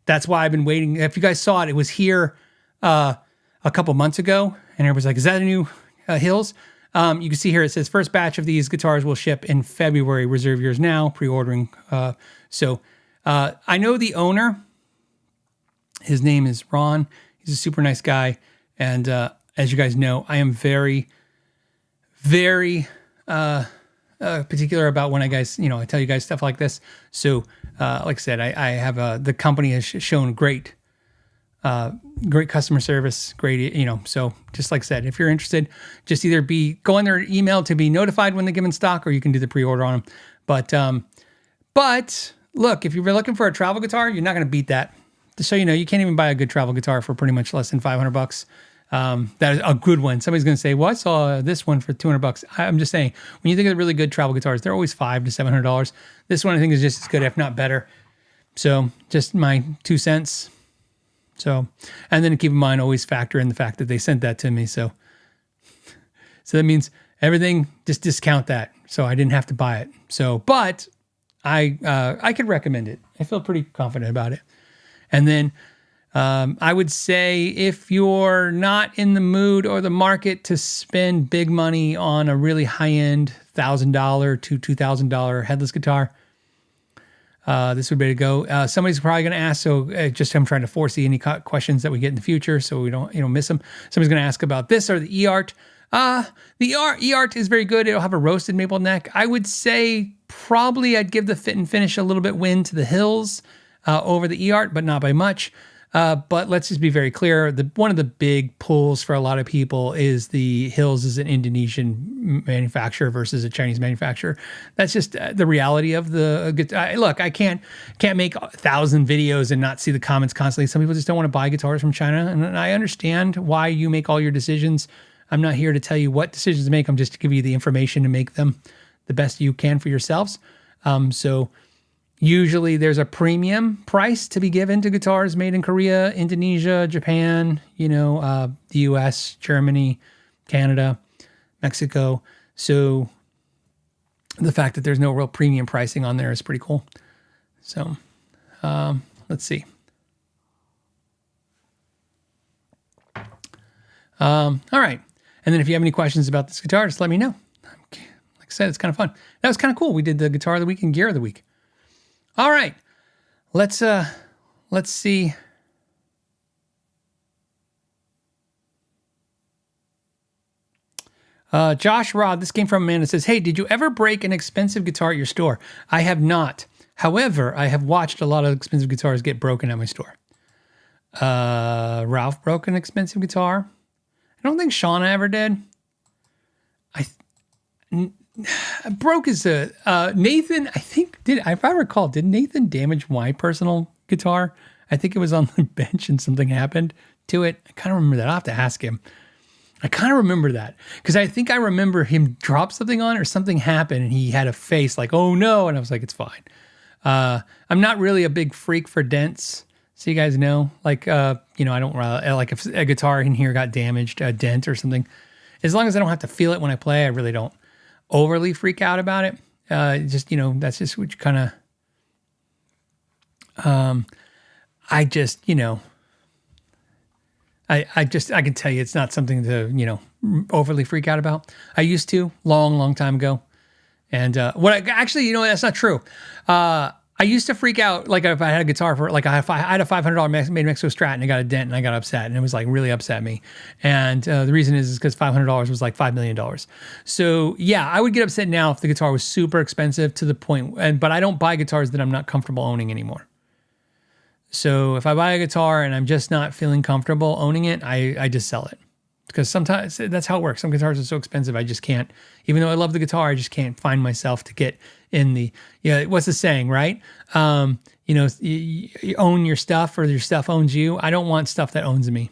That's why I've been waiting. If you guys saw it, it was here a couple months ago, and everybody's like, is that a new Hils? You can see here, it says first batch of these guitars will ship in February. Reserve yours now, pre-ordering. So I know the owner. His name is Ron. He's a super nice guy. And as you guys know, I am very, very particular about when I tell you guys stuff like this. So like I said, I have the company has shown great customer service, great, so just like I said, if you're interested, just either go on their email to be notified when they give in stock, or you can do the pre-order on them. But look, if you're looking for a travel guitar, you're not going to beat that. Just so you know, you can't even buy a good travel guitar for pretty much less than $500. That is a good one. Somebody's going to say, well, I saw this one for $200. I'm just saying, when you think of really good travel guitars, they're always $500 to $700. This one I think is just as good, if not better. So just my 2 cents. So, and then keep in mind, always factor in the fact that they sent that to me. So that means everything, just discount that. So I didn't have to buy it. So, but I could recommend it. I feel pretty confident about it. And then I would say if you're not in the mood or the market to spend big money on a really high-end $1,000 to $2,000 headless guitar, this would be to go. Somebody's probably going to ask, so just I'm trying to foresee any questions that we get in the future so we don't miss them. Somebody's going to ask about this or the E-Art. The E-Art is very good. It'll have a roasted maple neck. I would say probably I'd give the fit and finish a little bit win to the Hils over the E-Art, but not by much. But let's just be very clear. One of the big pulls for a lot of people is the Hils is an Indonesian manufacturer versus a Chinese manufacturer. That's just the reality of the guitar. Look, I can't make 1,000 videos and not see the comments constantly. Some people just don't want to buy guitars from China, and I understand why you make all your decisions. I'm not here to tell you what decisions to make. I'm just to give you the information to make them the best you can for yourselves. So usually there's a premium price to be given to guitars made in Korea, Indonesia, Japan, the US, Germany, Canada, Mexico. So the fact that there's no real premium pricing on there is pretty cool. So let's see. All right. And then if you have any questions about this guitar, just let me know. Like I said, it's kind of fun. That was kind of cool. We did the guitar of the week and gear of the week. All right. Let's see. Josh Rod, this came from Amanda, says, hey, did you ever break an expensive guitar at your store? I have not. However, I have watched a lot of expensive guitars get broken at my store. Ralph broke an expensive guitar. I don't think Shauna ever did. Broke is Nathan, I think, if I recall, did Nathan damage my personal guitar? I think it was on the bench and something happened to it. I kind of remember that. I'll have to ask him. I kind of remember that because I think I remember him drop something on it or something happened and he had a face like, oh no. And I was like, it's fine. I'm not really a big freak for dents. So you guys know, like, I don't like if a guitar in here got damaged, a dent or something. As long as I don't have to feel it when I play, I really don't overly freak out about it. Just, that's just which kind of, I can tell you it's not something to, overly freak out about. I used to long time ago. And, that's not true. I used to freak out, like if I had a guitar for, like I had a $500 made Mexico Strat and it got a dent and I got upset and it was like really upset me. And the reason is because $500 was like $5 million. So yeah, I would get upset now if the guitar was super expensive to the point, but I don't buy guitars that I'm not comfortable owning anymore. So if I buy a guitar and I'm just not feeling comfortable owning it, I just sell it. Because sometimes that's how it works. Some guitars are so expensive, I just can't, even though I love the guitar, I just can't find myself to get in the, what's the saying, right? You own your stuff or your stuff owns you. I don't want stuff that owns me.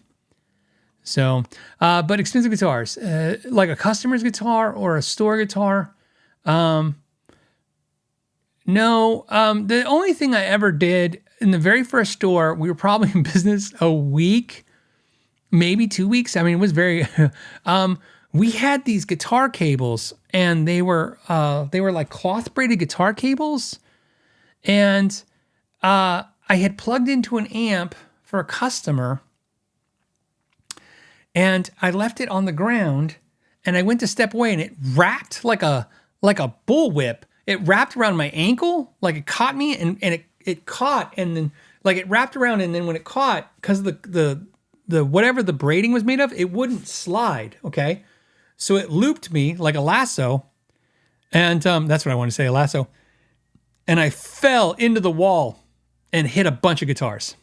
So, but expensive guitars, like a customer's guitar or a store guitar. No, the only thing I ever did in the very first store, we were probably in business a week, maybe 2 weeks. I mean, it was very, we had these guitar cables and they were like cloth braided guitar cables. And, I had plugged into an amp for a customer and I left it on the ground and I went to step away and it wrapped like a bullwhip. It wrapped around my ankle, like it caught me and it caught and then like it wrapped around and then when it caught, because of the whatever the braiding was made of, it wouldn't slide. Okay. So it looped me like a lasso. And that's what I want to say, a lasso. And I fell into the wall and hit a bunch of guitars.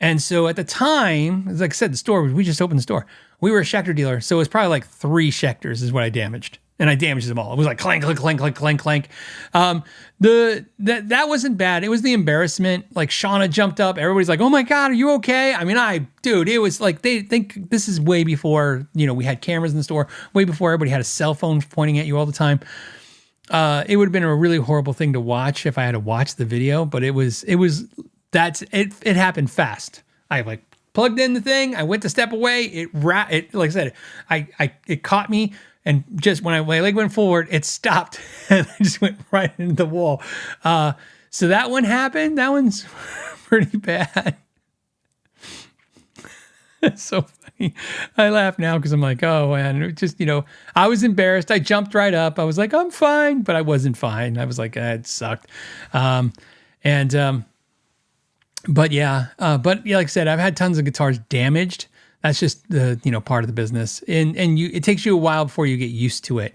And so at the time, like I said, we just opened the store. We were a Schecter dealer. So it was probably like 3 Schecters is what I damaged. and I damaged them all. It was like clank, clank, clank, clank, clank, clank. That wasn't bad. It was the embarrassment. Like Shauna jumped up. Everybody's like, "Oh my God, are you okay?" I mean, dude, it was like they think this is way before we had cameras in the store. Way before everybody had a cell phone pointing at you all the time. It would have been a really horrible thing to watch if I had to watch the video. But it happened fast. I like plugged in the thing. I went to step away. It like I said, it caught me. And just when my leg went forward, it stopped and I just went right into the wall. So that one happened. That one's pretty bad. It's so funny. I laugh now because I'm like, oh man, it just, I was embarrassed. I jumped right up. I was like, I'm fine, but I wasn't fine. I was like, it sucked. But yeah, like I said, I've had tons of guitars damaged. That's just the, part of the business. And it takes you a while before you get used to it.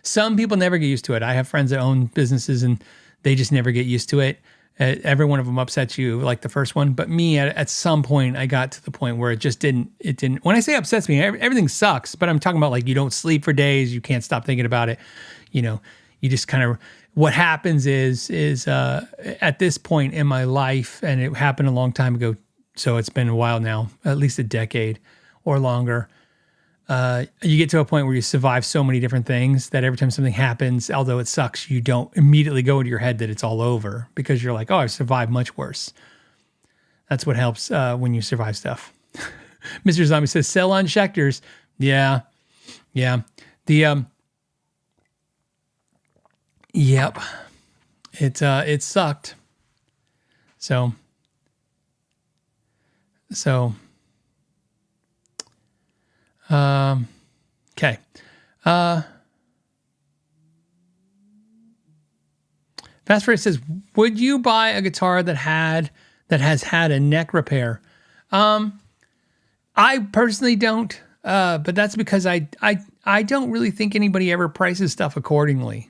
Some people never get used to it. I have friends that own businesses and they just never get used to it. Every one of them upsets you like the first one. But me, at some point, I got to the point where it didn't, when I say upsets me, everything sucks, but I'm talking about like, you don't sleep for days. You can't stop thinking about it. You just kind of, what happens is at this point in my life, and it happened a long time ago, so it's been a while now, at least a decade or longer. You get to a point where you survive so many different things that every time something happens, although it sucks, you don't immediately go into your head that it's all over because you're like, oh, I survived much worse. That's what helps when you survive stuff. Mr. Zombie says, sell on Schecters. Yeah. Yep. It sucked. Okay. Fast Forward says, would you buy a guitar that has had a neck repair? I personally don't, but that's because I don't really think anybody ever prices stuff accordingly.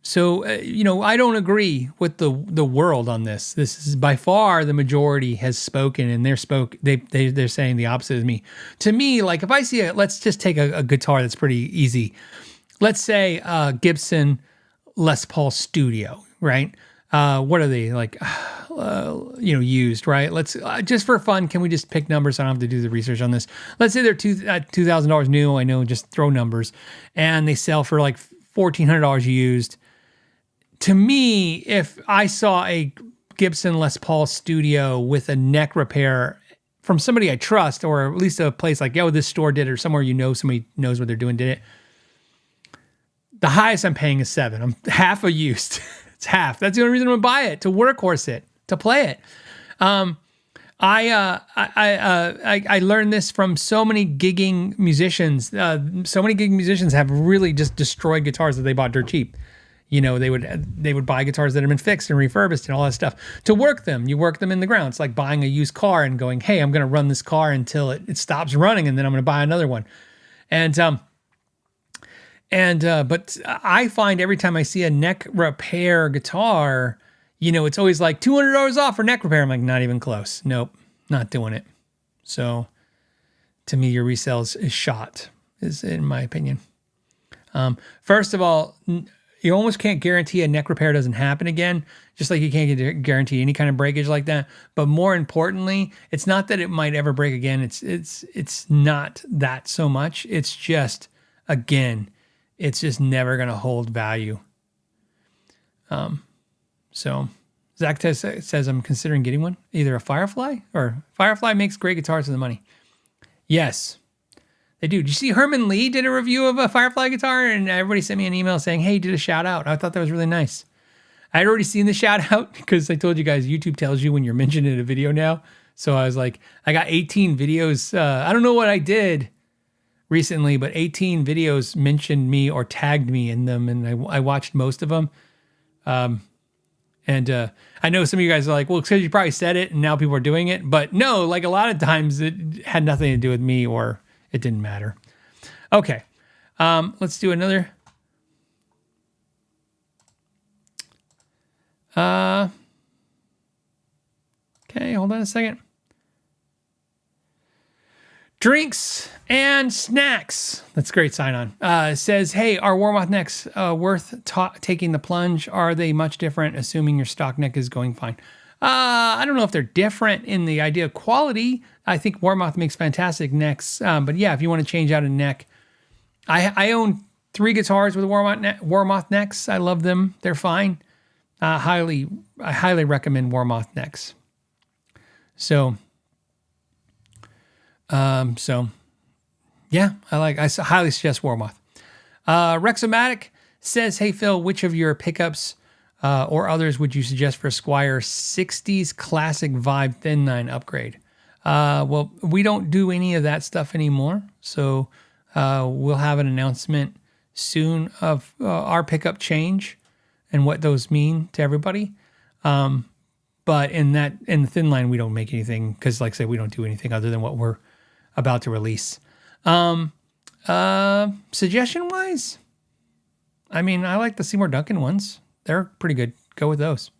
So, I don't agree with the world on this. This is by far the majority has spoken, and they're saying the opposite of me. To me, like if I see let's just take a guitar that's pretty easy. Let's say Gibson Les Paul Studio, right? What are they like? Used, right? Let's just for fun, can we just pick numbers? I don't have to do the research on this. Let's say they're $2,000 new. I know, just throw numbers, and they sell for like $1,400 used. To me, if I saw a Gibson Les Paul Studio with a neck repair from somebody I trust, or at least a place like, this store did it, or somewhere somebody knows what they're doing did it, the highest I'm paying is $7. I'm half a used. It's half. That's the only reason I'm gonna buy it, to workhorse it, to play it. I learned this from so many gigging musicians. So many gigging musicians have really just destroyed guitars that they bought dirt cheap. They would buy guitars that have been fixed and refurbished and all that stuff to work them. You work them in the ground. It's like buying a used car and going, hey, I'm going to run this car until it stops running, and then I'm going to buy another one. But I find every time I see a neck repair guitar, it's always like $200 off for neck repair. I'm like, not even close. Nope, not doing it. So to me, your resale is shot, is in my opinion. First of all, you almost can't guarantee a neck repair doesn't happen again, just like you can't guarantee any kind of breakage like that. But more importantly, it's not that it might ever break again. It's not that so much. It's just, again, it's just never going to hold value. So Zach says I'm considering getting one, either a Firefly or Firefly makes great guitars for the money. Yes. They do. Did you see Herman Lee did a review of a Firefly guitar, and everybody sent me an email saying, hey, he did a shout out. I thought that was really nice. I had already seen the shout out because I told you guys YouTube tells you when you're mentioned in a video now. So I was like, I got 18 videos. I don't know what I did recently, but 18 videos mentioned me or tagged me in them, and I watched most of them. And I know some of you guys are like, well, it's because you probably said it and now people are doing it. But no, like a lot of times it had nothing to do with me, or it didn't matter. Okay. Let's do another. Okay, hold on a second. Drinks and snacks. That's a great sign on. Says, hey, are Warmoth necks worth taking the plunge? Are they much different, assuming your stock neck is going fine? I don't know if they're different in the idea of quality. I think Warmoth makes fantastic necks. But yeah, if you want to change out a neck, I own 3 guitars with Warmoth necks. I love them. They're fine. I highly recommend Warmoth necks. So yeah, I highly suggest Warmoth. Rexomatic says, hey Phil, which of your pickups or others would you suggest for a Squier 60s classic vibe thin 9 upgrade? Well, we don't do any of that stuff anymore. So we'll have an announcement soon of our pickup change and what those mean to everybody. But in the thin line, we don't make anything because, like I said, we don't do anything other than what we're about to release. Suggestion wise, I mean, I like the Seymour Duncan ones. They're pretty good. Go with those.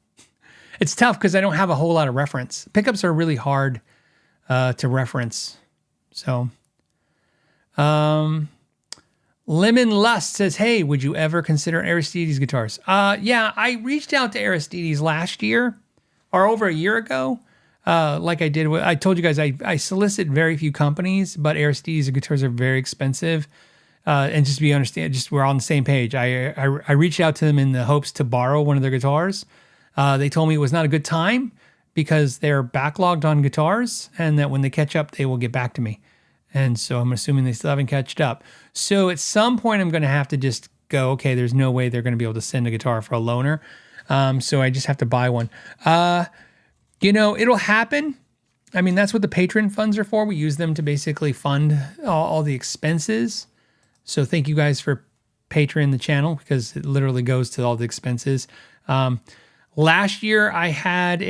It's tough because I don't have a whole lot of reference. Pickups are really hard to reference. So, Lemon Lust says, hey, would you ever consider Aristides guitars? Yeah, I reached out to Aristides last year or over a year ago. Like I did, I told you guys, I solicit very few companies, but Aristides guitars are very expensive. And just we're on the same page. I reached out to them in the hopes to borrow one of their guitars. They told me it was not a good time because they're backlogged on guitars and that when they catch up, they will get back to me. And so I'm assuming they still haven't catched up. So at some point, I'm going to have to just go, okay, there's no way they're going to be able to send a guitar for a loaner. So I just have to buy one. It'll happen. I mean, that's what the patron funds are for. We use them to basically fund all the expenses. So thank you guys for patron the channel because it literally goes to all the expenses. Last year, I had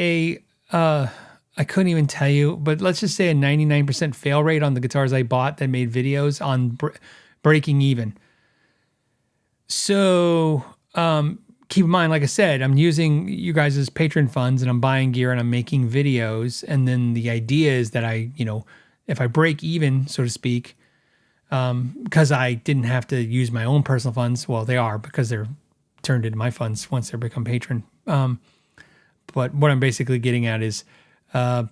I couldn't even tell you, but let's just say a 99% fail rate on the guitars I bought that made videos on breaking even. So keep in mind, like I said, I'm using you guys as patron funds and I'm buying gear and I'm making videos. And then the idea is that if I break even, so to speak, because I didn't have to use my own personal funds. Well, they are because they're turned into my funds once they become patron. But what I'm basically getting at is, I'll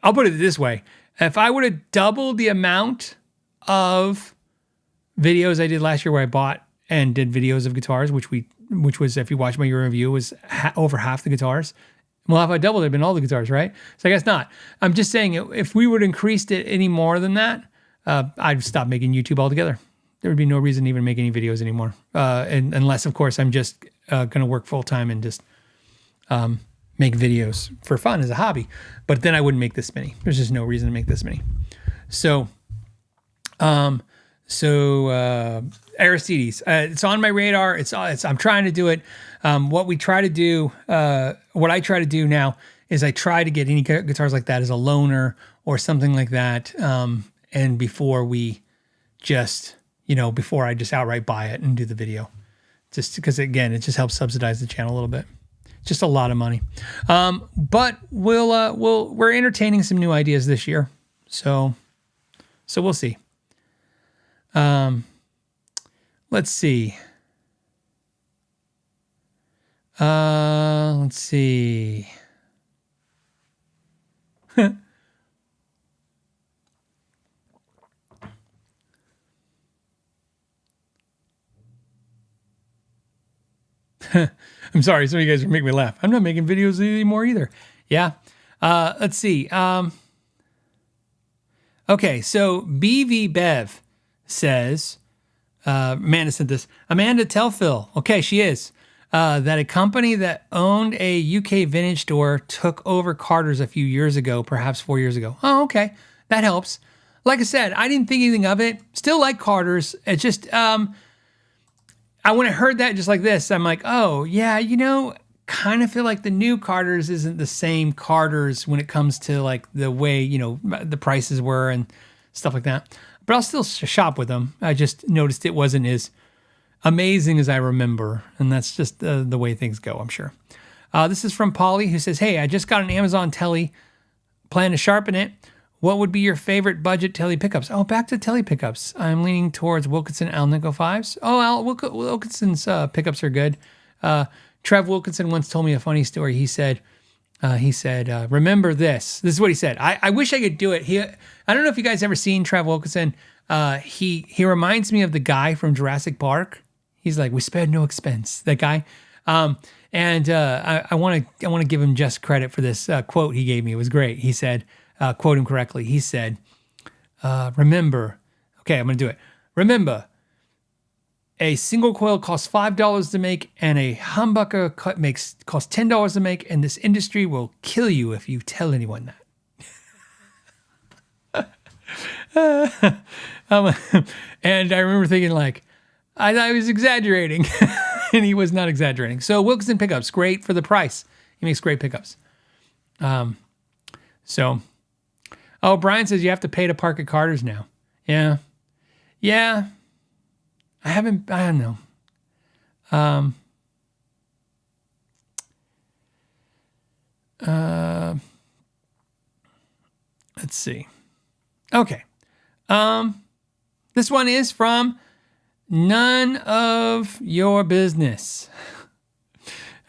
put it this way. If I would have doubled the amount of videos I did last year where I bought and did videos of guitars, which was, if you watch my year review, was over half the guitars. Well, if I doubled it, it'd been all the guitars, right? So I guess not. I'm just saying if we would have increased it any more than that, I'd stop making YouTube altogether. There would be no reason to even make any videos anymore. Unless, of course, I'm just going to work full time and just make videos for fun as a hobby. But then I wouldn't make this many. There's just no reason to make this many. So Aristides, it's on my radar. I'm trying to do it. What I try to do now is I try to get any guitars like that as a loaner or something like that. And before I just outright buy it and do the video, just because again, it just helps subsidize the channel a little bit. Just a lot of money. But we're entertaining some new ideas this year. So we'll see. Let's see. Let's see. I'm sorry, some of you guys are making me laugh. I'm not making videos anymore either. Yeah. Let's see. Okay, so BV Bev says, Amanda sent this. Amanda, tell Phil. Okay, she is. That a company that owned a UK vintage store took over Carter's a few years ago, perhaps 4 years ago. Oh, okay. That helps. Like I said, I didn't think anything of it. Still like Carter's. It's just, when I heard that just like this, I'm like, oh, yeah, kind of feel like the new Carter's isn't the same Carter's when it comes to like the way, the prices were and stuff like that. But I'll still shop with them. I just noticed it wasn't as amazing as I remember. And that's just the way things go, I'm sure. This is from Polly who says, hey, I just got an Amazon telly, plan to sharpen it. What would be your favorite budget tele pickups? Oh, back to tele pickups. I'm leaning towards Wilkinson Alnico 5s. Oh, Wilkinson's pickups are good. Trev Wilkinson once told me a funny story. He said, remember this. This is what he said. I wish I could do it. I don't know if you guys ever seen Trev Wilkinson. He reminds me of the guy from Jurassic Park. He's like, we spared no expense. That guy. I want to give him just credit for this quote he gave me. It was great. He said, quote him correctly. He said, remember, okay, I'm going to do it. Remember, a single coil costs $5 to make and a humbucker costs $10 to make, and this industry will kill you if you tell anyone that. And I remember thinking like, I thought he was exaggerating, and he was not exaggerating. So Wilkinson pickups, great for the price. He makes great pickups. Oh, Brian says you have to pay to park at Carter's now. Yeah. I don't know. Let's see. Okay. This one is from None of Your Business.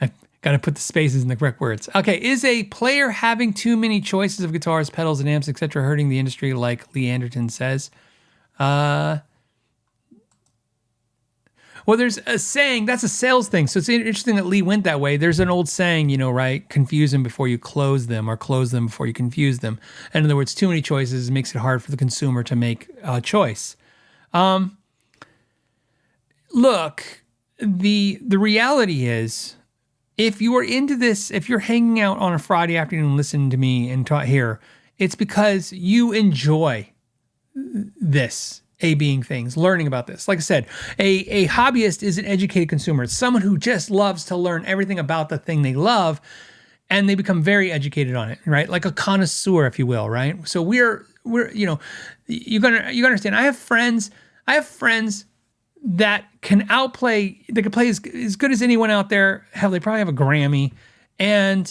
I got to put the spaces in the correct words. Okay. Is a player having too many choices of guitars, pedals, and amps, etc., hurting the industry, like Lee Anderton says? Well, there's a saying, that's a sales thing. So it's interesting that Lee went that way. There's an old saying, right? Confuse them before you close them, or close them before you confuse them. In other words, too many choices makes it hard for the consumer to make a choice. Look, the reality is, if you are into this, if you're hanging out on a Friday afternoon listening to me and here, it's because you enjoy this. A-being things, learning about this. Like I said, a hobbyist is an educated consumer. It's someone who just loves to learn everything about the thing they love, and they become very educated on it, right? Like a connoisseur, if you will, right? So we're you understand. I have friends that can outplay, they can play as good as anyone out there. Hell, they probably have a Grammy. And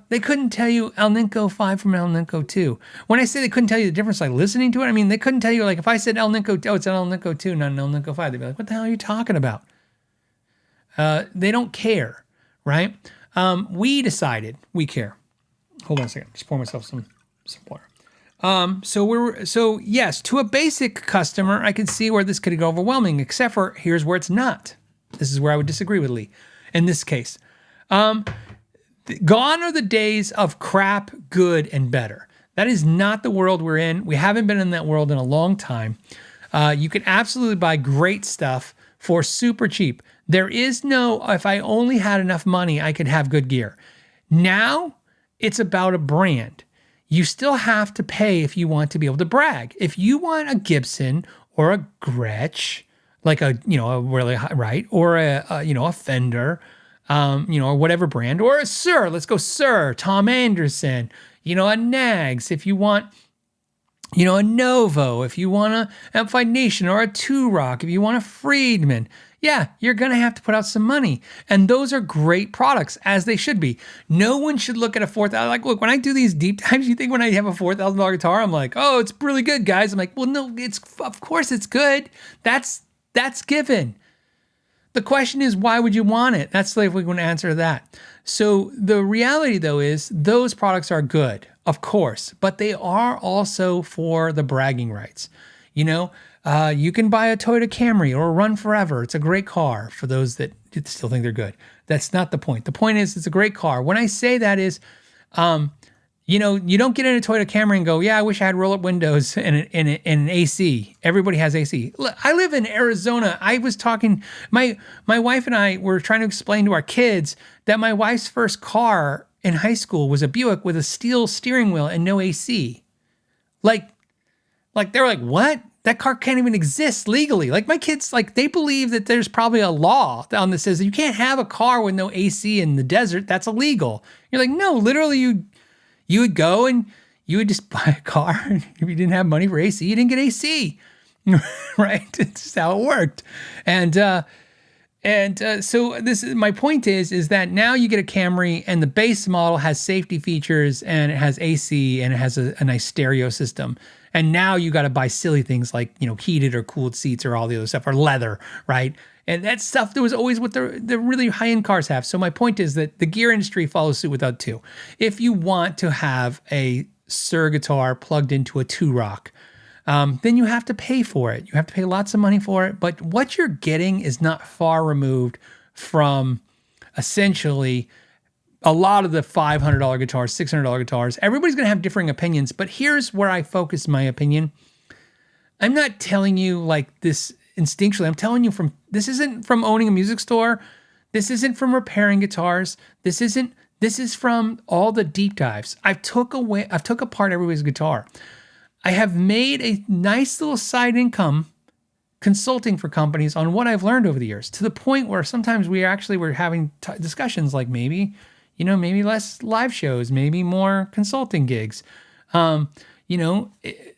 they couldn't tell you Alnico 5 from Alnico 2. When I say they couldn't tell you the difference, like listening to it, I mean, they couldn't tell you, like if I said Alnico, it's an Alnico 2, not an Alnico 5. They'd be like, what the hell are you talking about? They don't care, right? We decided we care. Hold on a second. Just pour myself some water. So yes, to a basic customer, I could see where this could go overwhelming, except for here's where it's not. This is where I would disagree with Lee in this case. Gone are the days of crap, good, and better. That is not the world we're in. We haven't been in that world in a long time. You can absolutely buy great stuff for super cheap. There is no, if I only had enough money, I could have good gear. Now, it's about a brand. You still have to pay if you want to be able to brag. If you want a Gibson or a Gretsch, like a really right, or a Fender, or whatever brand, or a Sir, let's go Sir, Tom Anderson, a Nags, if you want, a Novo, if you want a Amplified Nation, or a Two Rock, if you want a Friedman, yeah, you're going to have to put out some money. And those are great products, as they should be. No one should look at a $4,000, like, look, when I do these deep dives, you think when I have a $4,000 guitar, I'm like, oh, it's really good, guys. I'm like, well, no, of course it's good. That's given. The question is, why would you want it? That's like, if we want to answer that. So the reality, though, is those products are good, of course, but they are also for the bragging rights. You can buy a Toyota Camry or a Run Forever. It's a great car for those that still think they're good. That's not the point. The point is, it's a great car. When I say that is, you don't get in a Toyota Camry and go, yeah, I wish I had roll-up windows and an AC. Everybody has AC. Look, I live in Arizona. I was talking, my wife and I were trying to explain to our kids that my wife's first car in high school was a Buick with a steel steering wheel and no AC. Like they were like, what? That car can't even exist legally. Like my kids, like they believe that there's probably a law that says that you can't have a car with no AC in the desert. That's illegal. You're like, no, literally you would go and you would just buy a car. And if you didn't have money for AC, you didn't get AC, right? It's just how it worked. And So this is my point is that now you get a Camry and the base model has safety features and it has AC and it has a nice stereo system. And now you got to buy silly things like, heated or cooled seats or all the other stuff or leather, right? And that stuff that was always what the really high-end cars have. So my point is that the gear industry follows suit with that too. If you want to have a Sir guitar plugged into a two-rock, then you have to pay for it. You have to pay lots of money for it. But what you're getting is not far removed from essentially a lot of the $500 guitars, $600 guitars. Everybody's going to have differing opinions. But here's where I focus my opinion. I'm not telling you like this instinctually. I'm telling you this isn't from owning a music store. This isn't from repairing guitars. This is from all the deep dives. I've took apart everybody's guitar. I have made a nice little side income consulting for companies on what I've learned over the years, to the point where sometimes we're having discussions like maybe less live shows, maybe more consulting gigs. The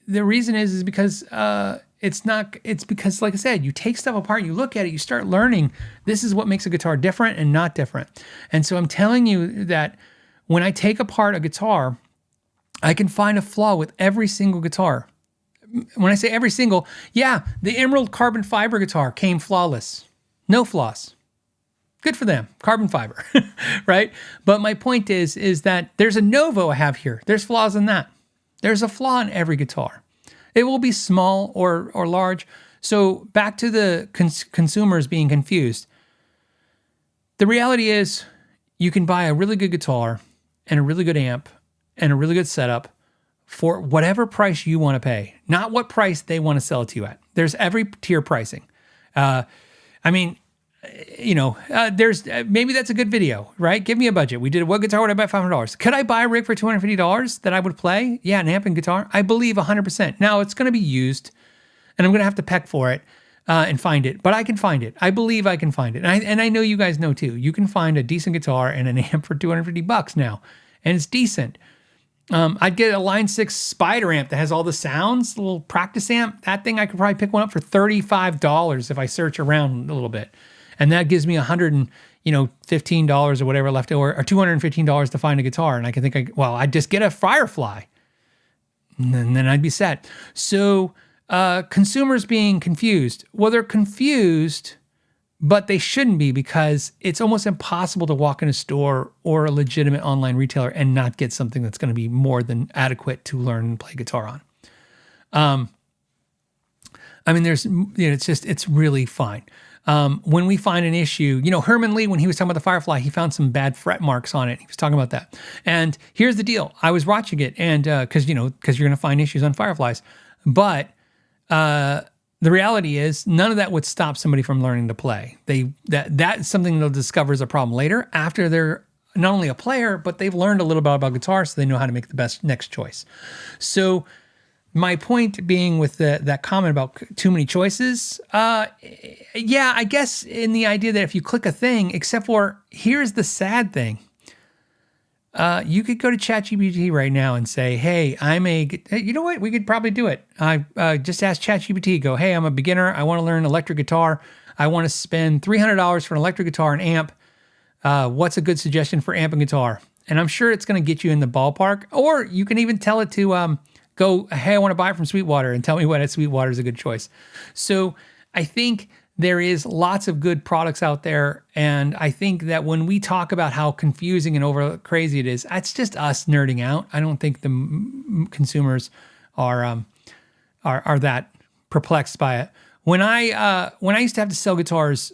reason is because it's because, like I said, you take stuff apart, you look at it, you start learning this is what makes a guitar different and not different. And so I'm telling you that when I take apart a guitar, I can find a flaw with every single guitar. When I say every single, the Emerald carbon fiber guitar came flawless. No flaws. Good for them. Carbon fiber, right? But my point is that there's a Novo I have here. There's flaws in that. There's a flaw in every guitar. It will be small or large. So back to the consumers being confused. The reality is you can buy a really good guitar and a really good amp and a really good setup for whatever price you want to pay, not what price they want to sell it to you at. There's every tier pricing. There's maybe that's a good video, right? Give me a budget. We did what guitar would I buy $500? Could I buy a rig for $250 that I would play? Yeah, an amp and guitar. I believe 100%. Now it's going to be used, and I'm going to have to peck for it and find it, but I can find it. I believe I can find it, and I know you guys know too. You can find a decent guitar and an amp for $250 now, and it's decent. I'd get a Line 6 Spider amp that has all the sounds, a little practice amp. That thing, I could probably pick one up for $35 if I search around a little bit. And that gives me $115 or whatever left over, or $215 to find a guitar. And I can think, I'd just get a Firefly. And then I'd be set. So consumers being confused. Well, they're confused, but they shouldn't be, because it's almost impossible to walk in a store or a legitimate online retailer and not get something that's going to be more than adequate to learn and play guitar on. It's really fine. When we find an issue, Herman Lee, when he was talking about the Firefly, he found some bad fret marks on it. He was talking about that. And here's the deal. I was watching it, and because you're going to find issues on Fireflies. But the reality is none of that would stop somebody from learning to play. That's something they'll discover is a problem later, after they're not only a player, but they've learned a little bit about guitar, so they know how to make the best next choice. So my point being with that comment about too many choices, I guess in the idea that if you click a thing, except for, here's the sad thing. You could go to ChatGPT right now and say, hey, you know what? We could probably do it. I just ask ChatGPT, go, hey, I'm a beginner. I want to learn electric guitar. I want to spend $300 for an electric guitar and amp. What's a good suggestion for amp and guitar? And I'm sure it's going to get you in the ballpark. Or you can even tell it to go, hey, I want to buy it from Sweetwater, and tell me what at Sweetwater is a good choice. So I think there is lots of good products out there. And I think that when we talk about how confusing and over crazy it is, it's just us nerding out. I don't think the consumers are that perplexed by it. When I used to have to sell guitars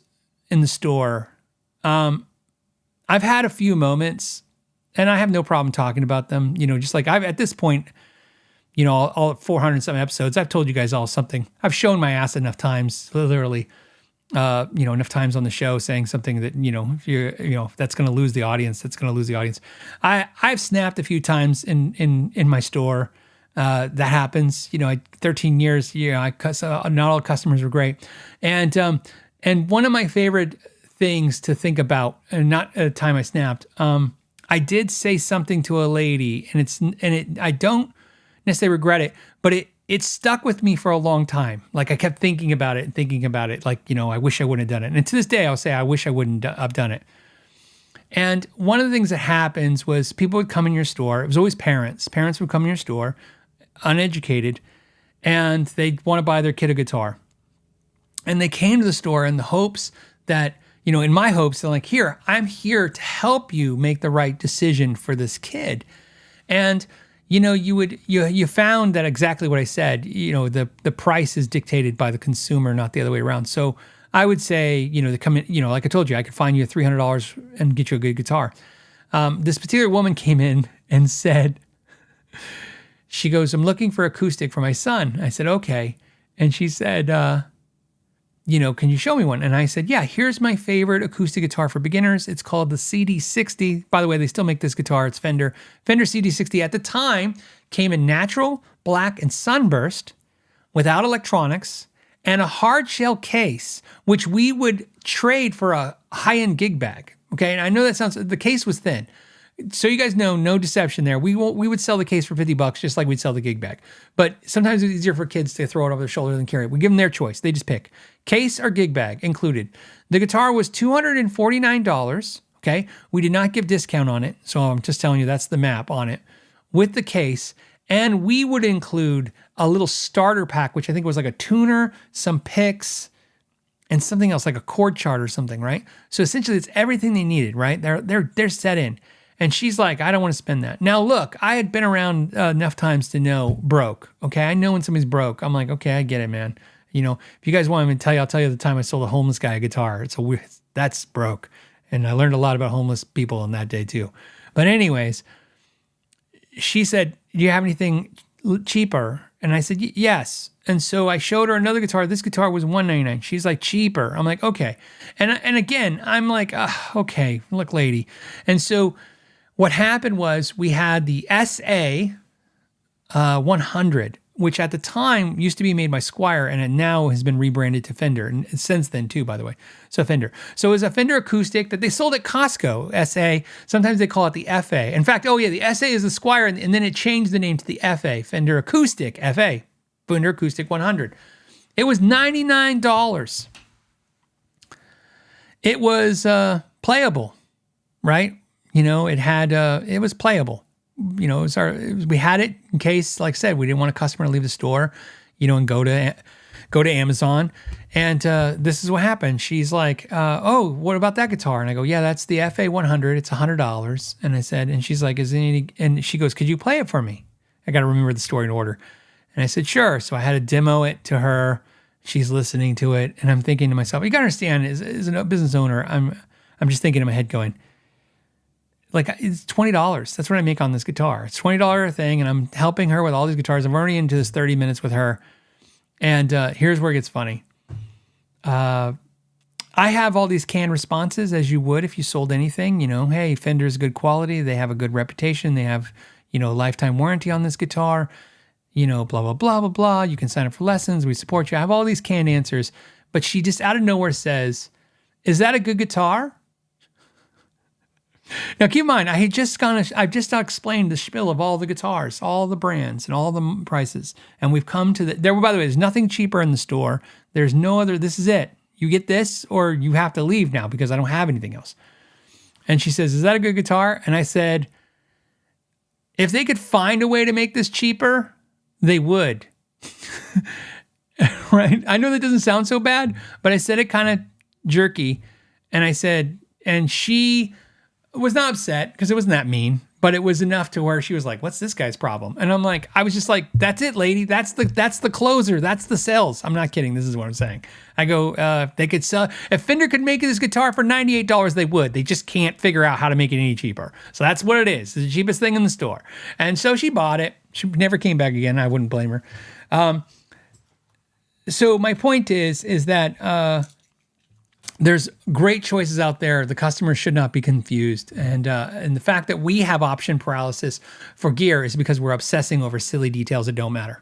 in the store, I've had a few moments, and I have no problem talking about them. Just like at this point, all 400 some episodes, I've told you guys all something. I've shown my ass enough times, literally, enough times on the show saying something that, if that's going to lose the audience, that's going to lose the audience. I've snapped a few times in my store. That happens, 13 years, not all customers were great. And one of my favorite things to think about, and not a time I snapped, I did say something to a lady, and I don't necessarily regret it, but it stuck with me for a long time. Like I kept thinking about it and thinking about it. Like, I wish I wouldn't have done it. And to this day, I'll say, I wish I wouldn't have done it. And one of the things that happens was people would come in your store. It was always parents. Parents would come in your store, uneducated, and they'd want to buy their kid a guitar. And they came to the store in the hopes that, in my hopes, they're like, here, I'm here to help you make the right decision for this kid. And, you found that exactly what I said, the price is dictated by the consumer, not the other way around. So I would say, they come in, like I told you, I could find you $300 and get you a good guitar. This particular woman came in and said, she goes, I'm looking for acoustic for my son. I said, okay. And she said, can you show me one? And I said, yeah, here's my favorite acoustic guitar for beginners. It's called the CD60. By the way, they still make this guitar. It's Fender CD60 at the time came in natural, black, and sunburst without electronics and a hard shell case, which we would trade for a high-end gig bag. Okay. And I know the case was thin. So you guys know, no deception there. We would sell the case for $50 just like we'd sell the gig bag. But sometimes it's easier for kids to throw it over their shoulder than carry it. We give them their choice. They just pick. Case or gig bag included. The guitar was $249. Okay. We did not give discount on it. So I'm just telling you that's the map on it with the case. And we would include a little starter pack, which I think was like a tuner, some picks, and something else like a chord chart or something, right? So essentially it's everything they needed, right? They're set in. And she's like, I don't want to spend that. Now, look, I had been around enough times to know broke. Okay. I know when somebody's broke. I'm like, okay, I get it, man. If you guys want me to tell you, I'll tell you the time I sold a homeless guy a guitar. That's broke. And I learned a lot about homeless people on that day too. But anyways, she said, do you have anything cheaper? And I said, yes. And so I showed her another guitar. This guitar was $199. She's like, cheaper. I'm like, okay. And again, I'm like, okay, look, lady. And so what happened was we had the SA 100, which at the time used to be made by Squier, and it now has been rebranded to Fender, and since then too, by the way. So Fender. So it was a Fender acoustic that they sold at Costco, SA. Sometimes they call it the FA. In fact, the SA is the Squier, and then it changed the name to the FA, Fender Acoustic, FA, Fender Acoustic 100. It was $99. It was playable, right? It was playable. We had it in case, like I said, we didn't want a customer to leave the store, and go to Amazon. And this is what happened. She's like, oh, what about that guitar? And I go, yeah, that's the FA 100. It's $100. And I said, and she's like, and she goes, could you play it for me? I got to remember the story in order. And I said, sure. So I had to demo it to her. She's listening to it. And I'm thinking to myself, you got to understand, as a business owner, I'm just thinking in my head going, like, it's $20. That's what I make on this guitar. It's $20 thing, and I'm helping her with all these guitars. I'm already into this 30 minutes with her. And here's where it gets funny. I have all these canned responses, as you would if you sold anything. Hey, Fender's good quality. They have a good reputation. They have, lifetime warranty on this guitar. Blah, blah, blah, blah, blah. You can sign up for lessons. We support you. I have all these canned answers. But she just out of nowhere says, is that a good guitar? Now, keep in mind, I've just explained the spiel of all the guitars, all the brands, and all the prices. And we've come to by the way, there's nothing cheaper in the store. There's no other, this is it. You get this or you have to leave now because I don't have anything else. And she says, is that a good guitar? And I said, if they could find a way to make this cheaper, they would. Right? I know that doesn't sound so bad, but I said it kind of jerky. And I said, and she was not upset because it wasn't that mean, but it was enough to where she was like, what's this guy's problem? And I'm like, I was just like, that's it, lady. That's the closer. That's the sales. I'm not kidding. This is what I'm saying. I go, they could sell, if Fender could make this guitar for $98, they would. They just can't figure out how to make it any cheaper. So that's what it is. It's the cheapest thing in the store. And so she bought it. She never came back again. I wouldn't blame her. So my point is that, there's great choices out there. The customer should not be confused. And the fact that we have option paralysis for gear is because we're obsessing over silly details that don't matter.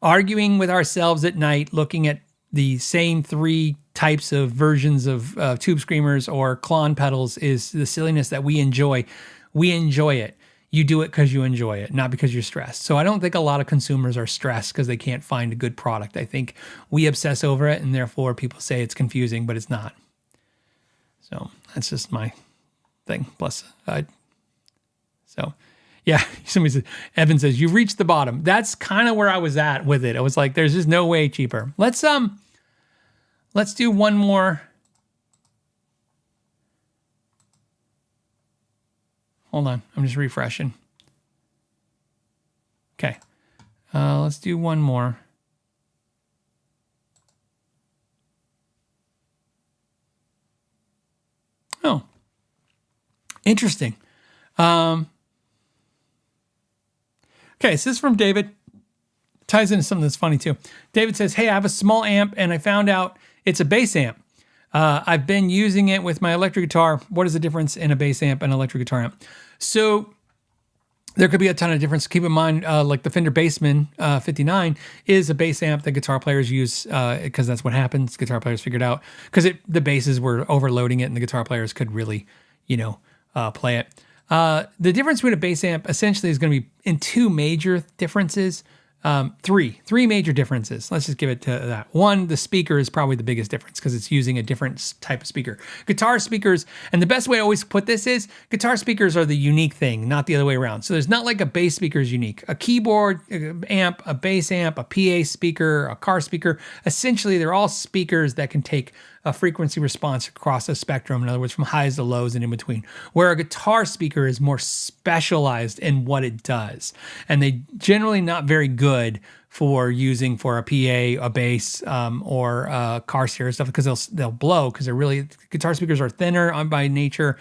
Arguing with ourselves at night, looking at the same 3 types of versions of tube screamers or Klon pedals is the silliness that we enjoy. We enjoy it. you do it because you enjoy it, not because you're stressed. So I don't think a lot of consumers are stressed because they can't find a good product. I think we obsess over it, and therefore people say it's confusing, but it's not. So that's just my thing. Plus, yeah, somebody says, Evan says, you've reached the bottom. That's kind of where I was at with it. I was like, there's just no way cheaper. Let's do one more. Hold on, I'm just refreshing. Okay, let's do one more. Oh, interesting. Okay, so this is from David. Ties into something that's funny too. David says, hey, I have a small amp and I found out it's a bass amp. I've been using it with my electric guitar. What is the difference in a bass amp and electric guitar amp? So there could be a ton of difference. Keep in mind, like the Fender Bassman 59 is a bass amp that guitar players use because that's what happens. Guitar players figured out because the basses were overloading it and the guitar players could really, play it. The difference between a bass amp essentially is going to be in two major differences. Three major differences. Let's just give it to that. One, the speaker is probably the biggest difference because it's using a different type of speaker. Guitar speakers, and the best way to always put this is guitar speakers are the unique thing, not the other way around. So there's not like a bass speaker is unique. A keyboard amp, a bass amp, a PA speaker, a car speaker, essentially they're all speakers that can take a frequency response across a spectrum, in other words, from highs to lows and in between, where a guitar speaker is more specialized in what it does. And they generally not very good for using for a PA, a bass, or a car stereo stuff because they'll blow because guitar speakers are thinner by nature.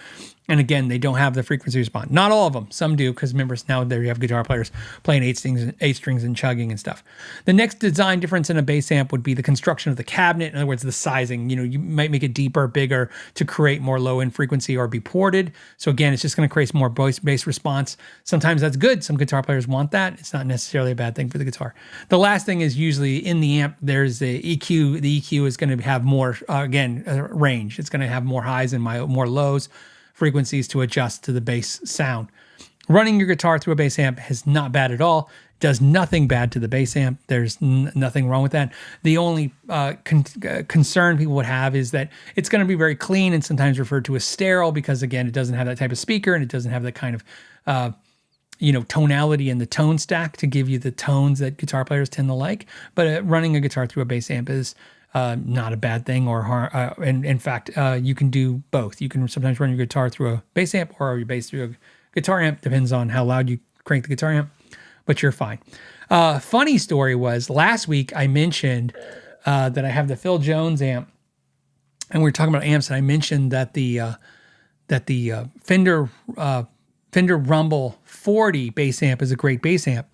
And again, they don't have the frequency response. Not all of them. Some do because remember now there you have guitar players playing eight strings and chugging and stuff. The next design difference in a bass amp would be the construction of the cabinet. In other words, the sizing. You might make it deeper, bigger to create more low end frequency or be ported. So again, it's just going to create more bass response. Sometimes that's good. Some guitar players want that. It's not necessarily a bad thing for the guitar. The last thing is usually in the amp, there's the EQ. The EQ is going to have more, range. It's going to have more highs and more lows, frequencies to adjust to the bass sound. Running your guitar through a bass amp is not bad at all. Does nothing bad to the bass amp. There's nothing wrong with that. The only concern people would have is that it's going to be very clean and sometimes referred to as sterile because, again, it doesn't have that type of speaker and it doesn't have that kind of tonality in the tone stack to give you the tones that guitar players tend to like. But running a guitar through a bass amp is not a bad thing or harm. And in fact, you can do both. You can sometimes run your guitar through a bass amp or your bass through a guitar amp. Depends on how loud you crank the guitar amp, but you're fine. Funny story was last week I mentioned that I have the Phil Jones amp, and we were talking about amps, and I mentioned that the Fender Rumble 40 bass amp is a great bass amp.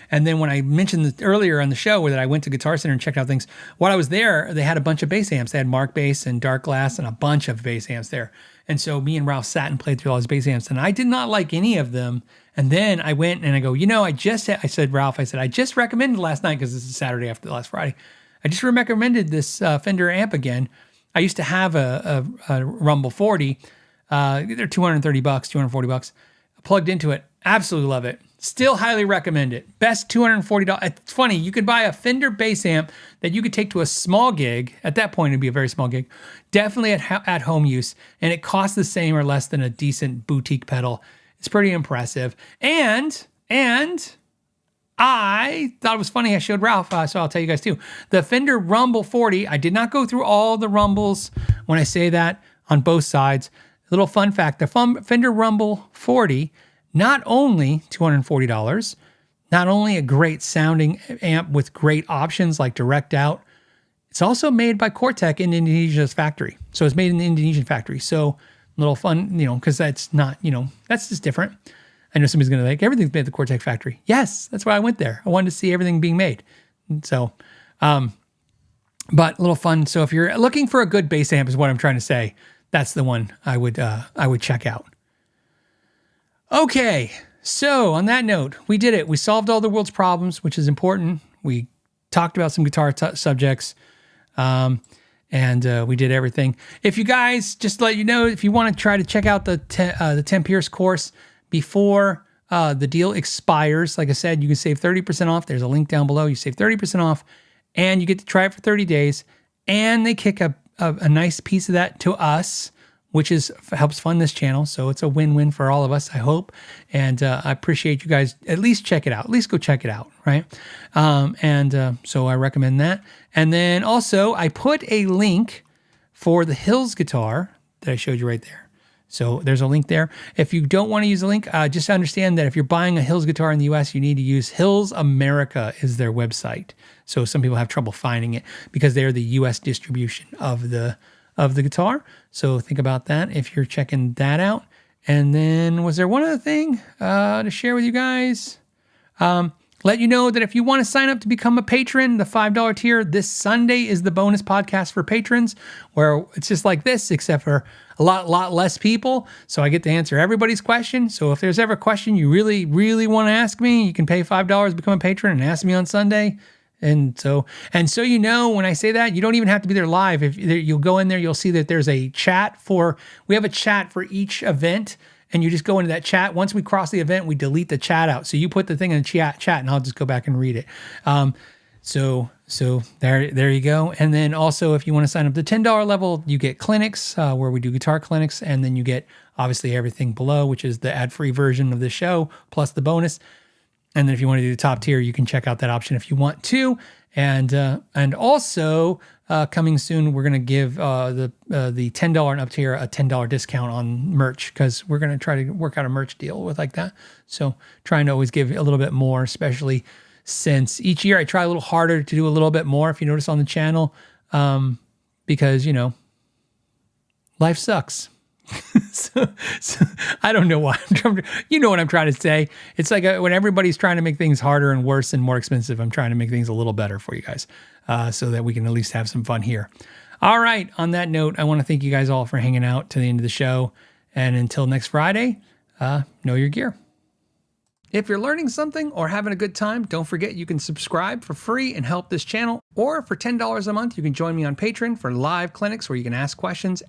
And then when I mentioned this earlier on the show that I went to Guitar Center and checked out things, while I was there, they had a bunch of bass amps. They had Mark Bass and Dark Glass and a bunch of bass amps there. And so me and Ralph sat and played through all his bass amps, and I did not like any of them. And then I went and I go, I said, Ralph, I just recommended last night, because this is Saturday after last Friday. I just recommended this Fender amp again. I used to have a Rumble 40. They're $230, $240. Plugged into it. Absolutely love it. Still highly recommend it. Best $240. It's funny. You could buy a Fender bass amp that you could take to a small gig. At that point, it'd be a very small gig. Definitely at home use. And it costs the same or less than a decent boutique pedal. It's pretty impressive. And I thought it was funny. I showed Ralph, so I'll tell you guys too. The Fender Rumble 40. I did not go through all the Rumbles when I say that on both sides. Little fun fact, the Fender Rumble 40, not only $240, not only a great sounding amp with great options like direct out, it's also made by Cortec in Indonesia's factory. So it's made in the Indonesian factory. So little fun, because that's not, that's just different. I know somebody's going to like, everything's made at the Cortec factory. Yes, that's why I went there. I wanted to see everything being made. So, but little fun. So if you're looking for a good bass amp is what I'm trying to say, that's the one I would check out. Okay, so on that note, we did it. We solved all the world's problems, which is important. We talked about some guitar subjects, and we did everything. If you guys, just to let you know, if you want to try to check out the 10 Pierce course before the deal expires. Like I said, you can save 30% off. There's a link down below. You save 30% off, and you get to try it for 30 days. And they kick a nice piece of that to us, which helps fund this channel. So it's a win-win for all of us, I hope. And I appreciate you guys. At least check it out. At least go check it out, right? So I recommend that. And then also, I put a link for the Hils guitar that I showed you right there. So there's a link there. If you don't want to use a link, just understand that if you're buying a Hils guitar in the US, you need to use Hils America is their website. So some people have trouble finding it because they're the US distribution of the guitar. So think about that if you're checking that out. And then was there one other thing to share with you guys? Let you know that if you want to sign up to become a patron, the $5 tier, this Sunday is the bonus podcast for patrons, where it's just like this, except for a lot less people. So I get to answer everybody's question. So if there's ever a question you really, really want to ask me, you can pay $5, become a patron, and ask me on Sunday. And so you know, when I say that, you don't even have to be there live. If you'll go in there, you'll see that there's a chat we have a chat for each event. And you just go into that chat. Once we cross the event, we delete the chat out. So you put the thing in the chat, and I'll just go back and read it. So there you go. And then also, if you want to sign up to the $10 level, you get clinics where we do guitar clinics, and then you get obviously everything below, which is the ad-free version of the show plus the bonus. And then if you want to do the top tier, you can check out that option if you want to. And also coming soon, we're going to give the $10 and up tier a $10 discount on merch, because we're going to try to work out a merch deal with like that. So trying to always give a little bit more, especially since each year I try a little harder to do a little bit more, if you notice on the channel, because, you know, life sucks. So I don't know why. You know what I'm trying to say. It's like when everybody's trying to make things harder and worse and more expensive, I'm trying to make things a little better for you guys, so that we can at least have some fun here. All right. On that note, I want to thank you guys all for hanging out to the end of the show. And until next Friday, know your gear. If you're learning something or having a good time, don't forget you can subscribe for free and help this channel. Or for $10 a month, you can join me on Patreon for live clinics where you can ask questions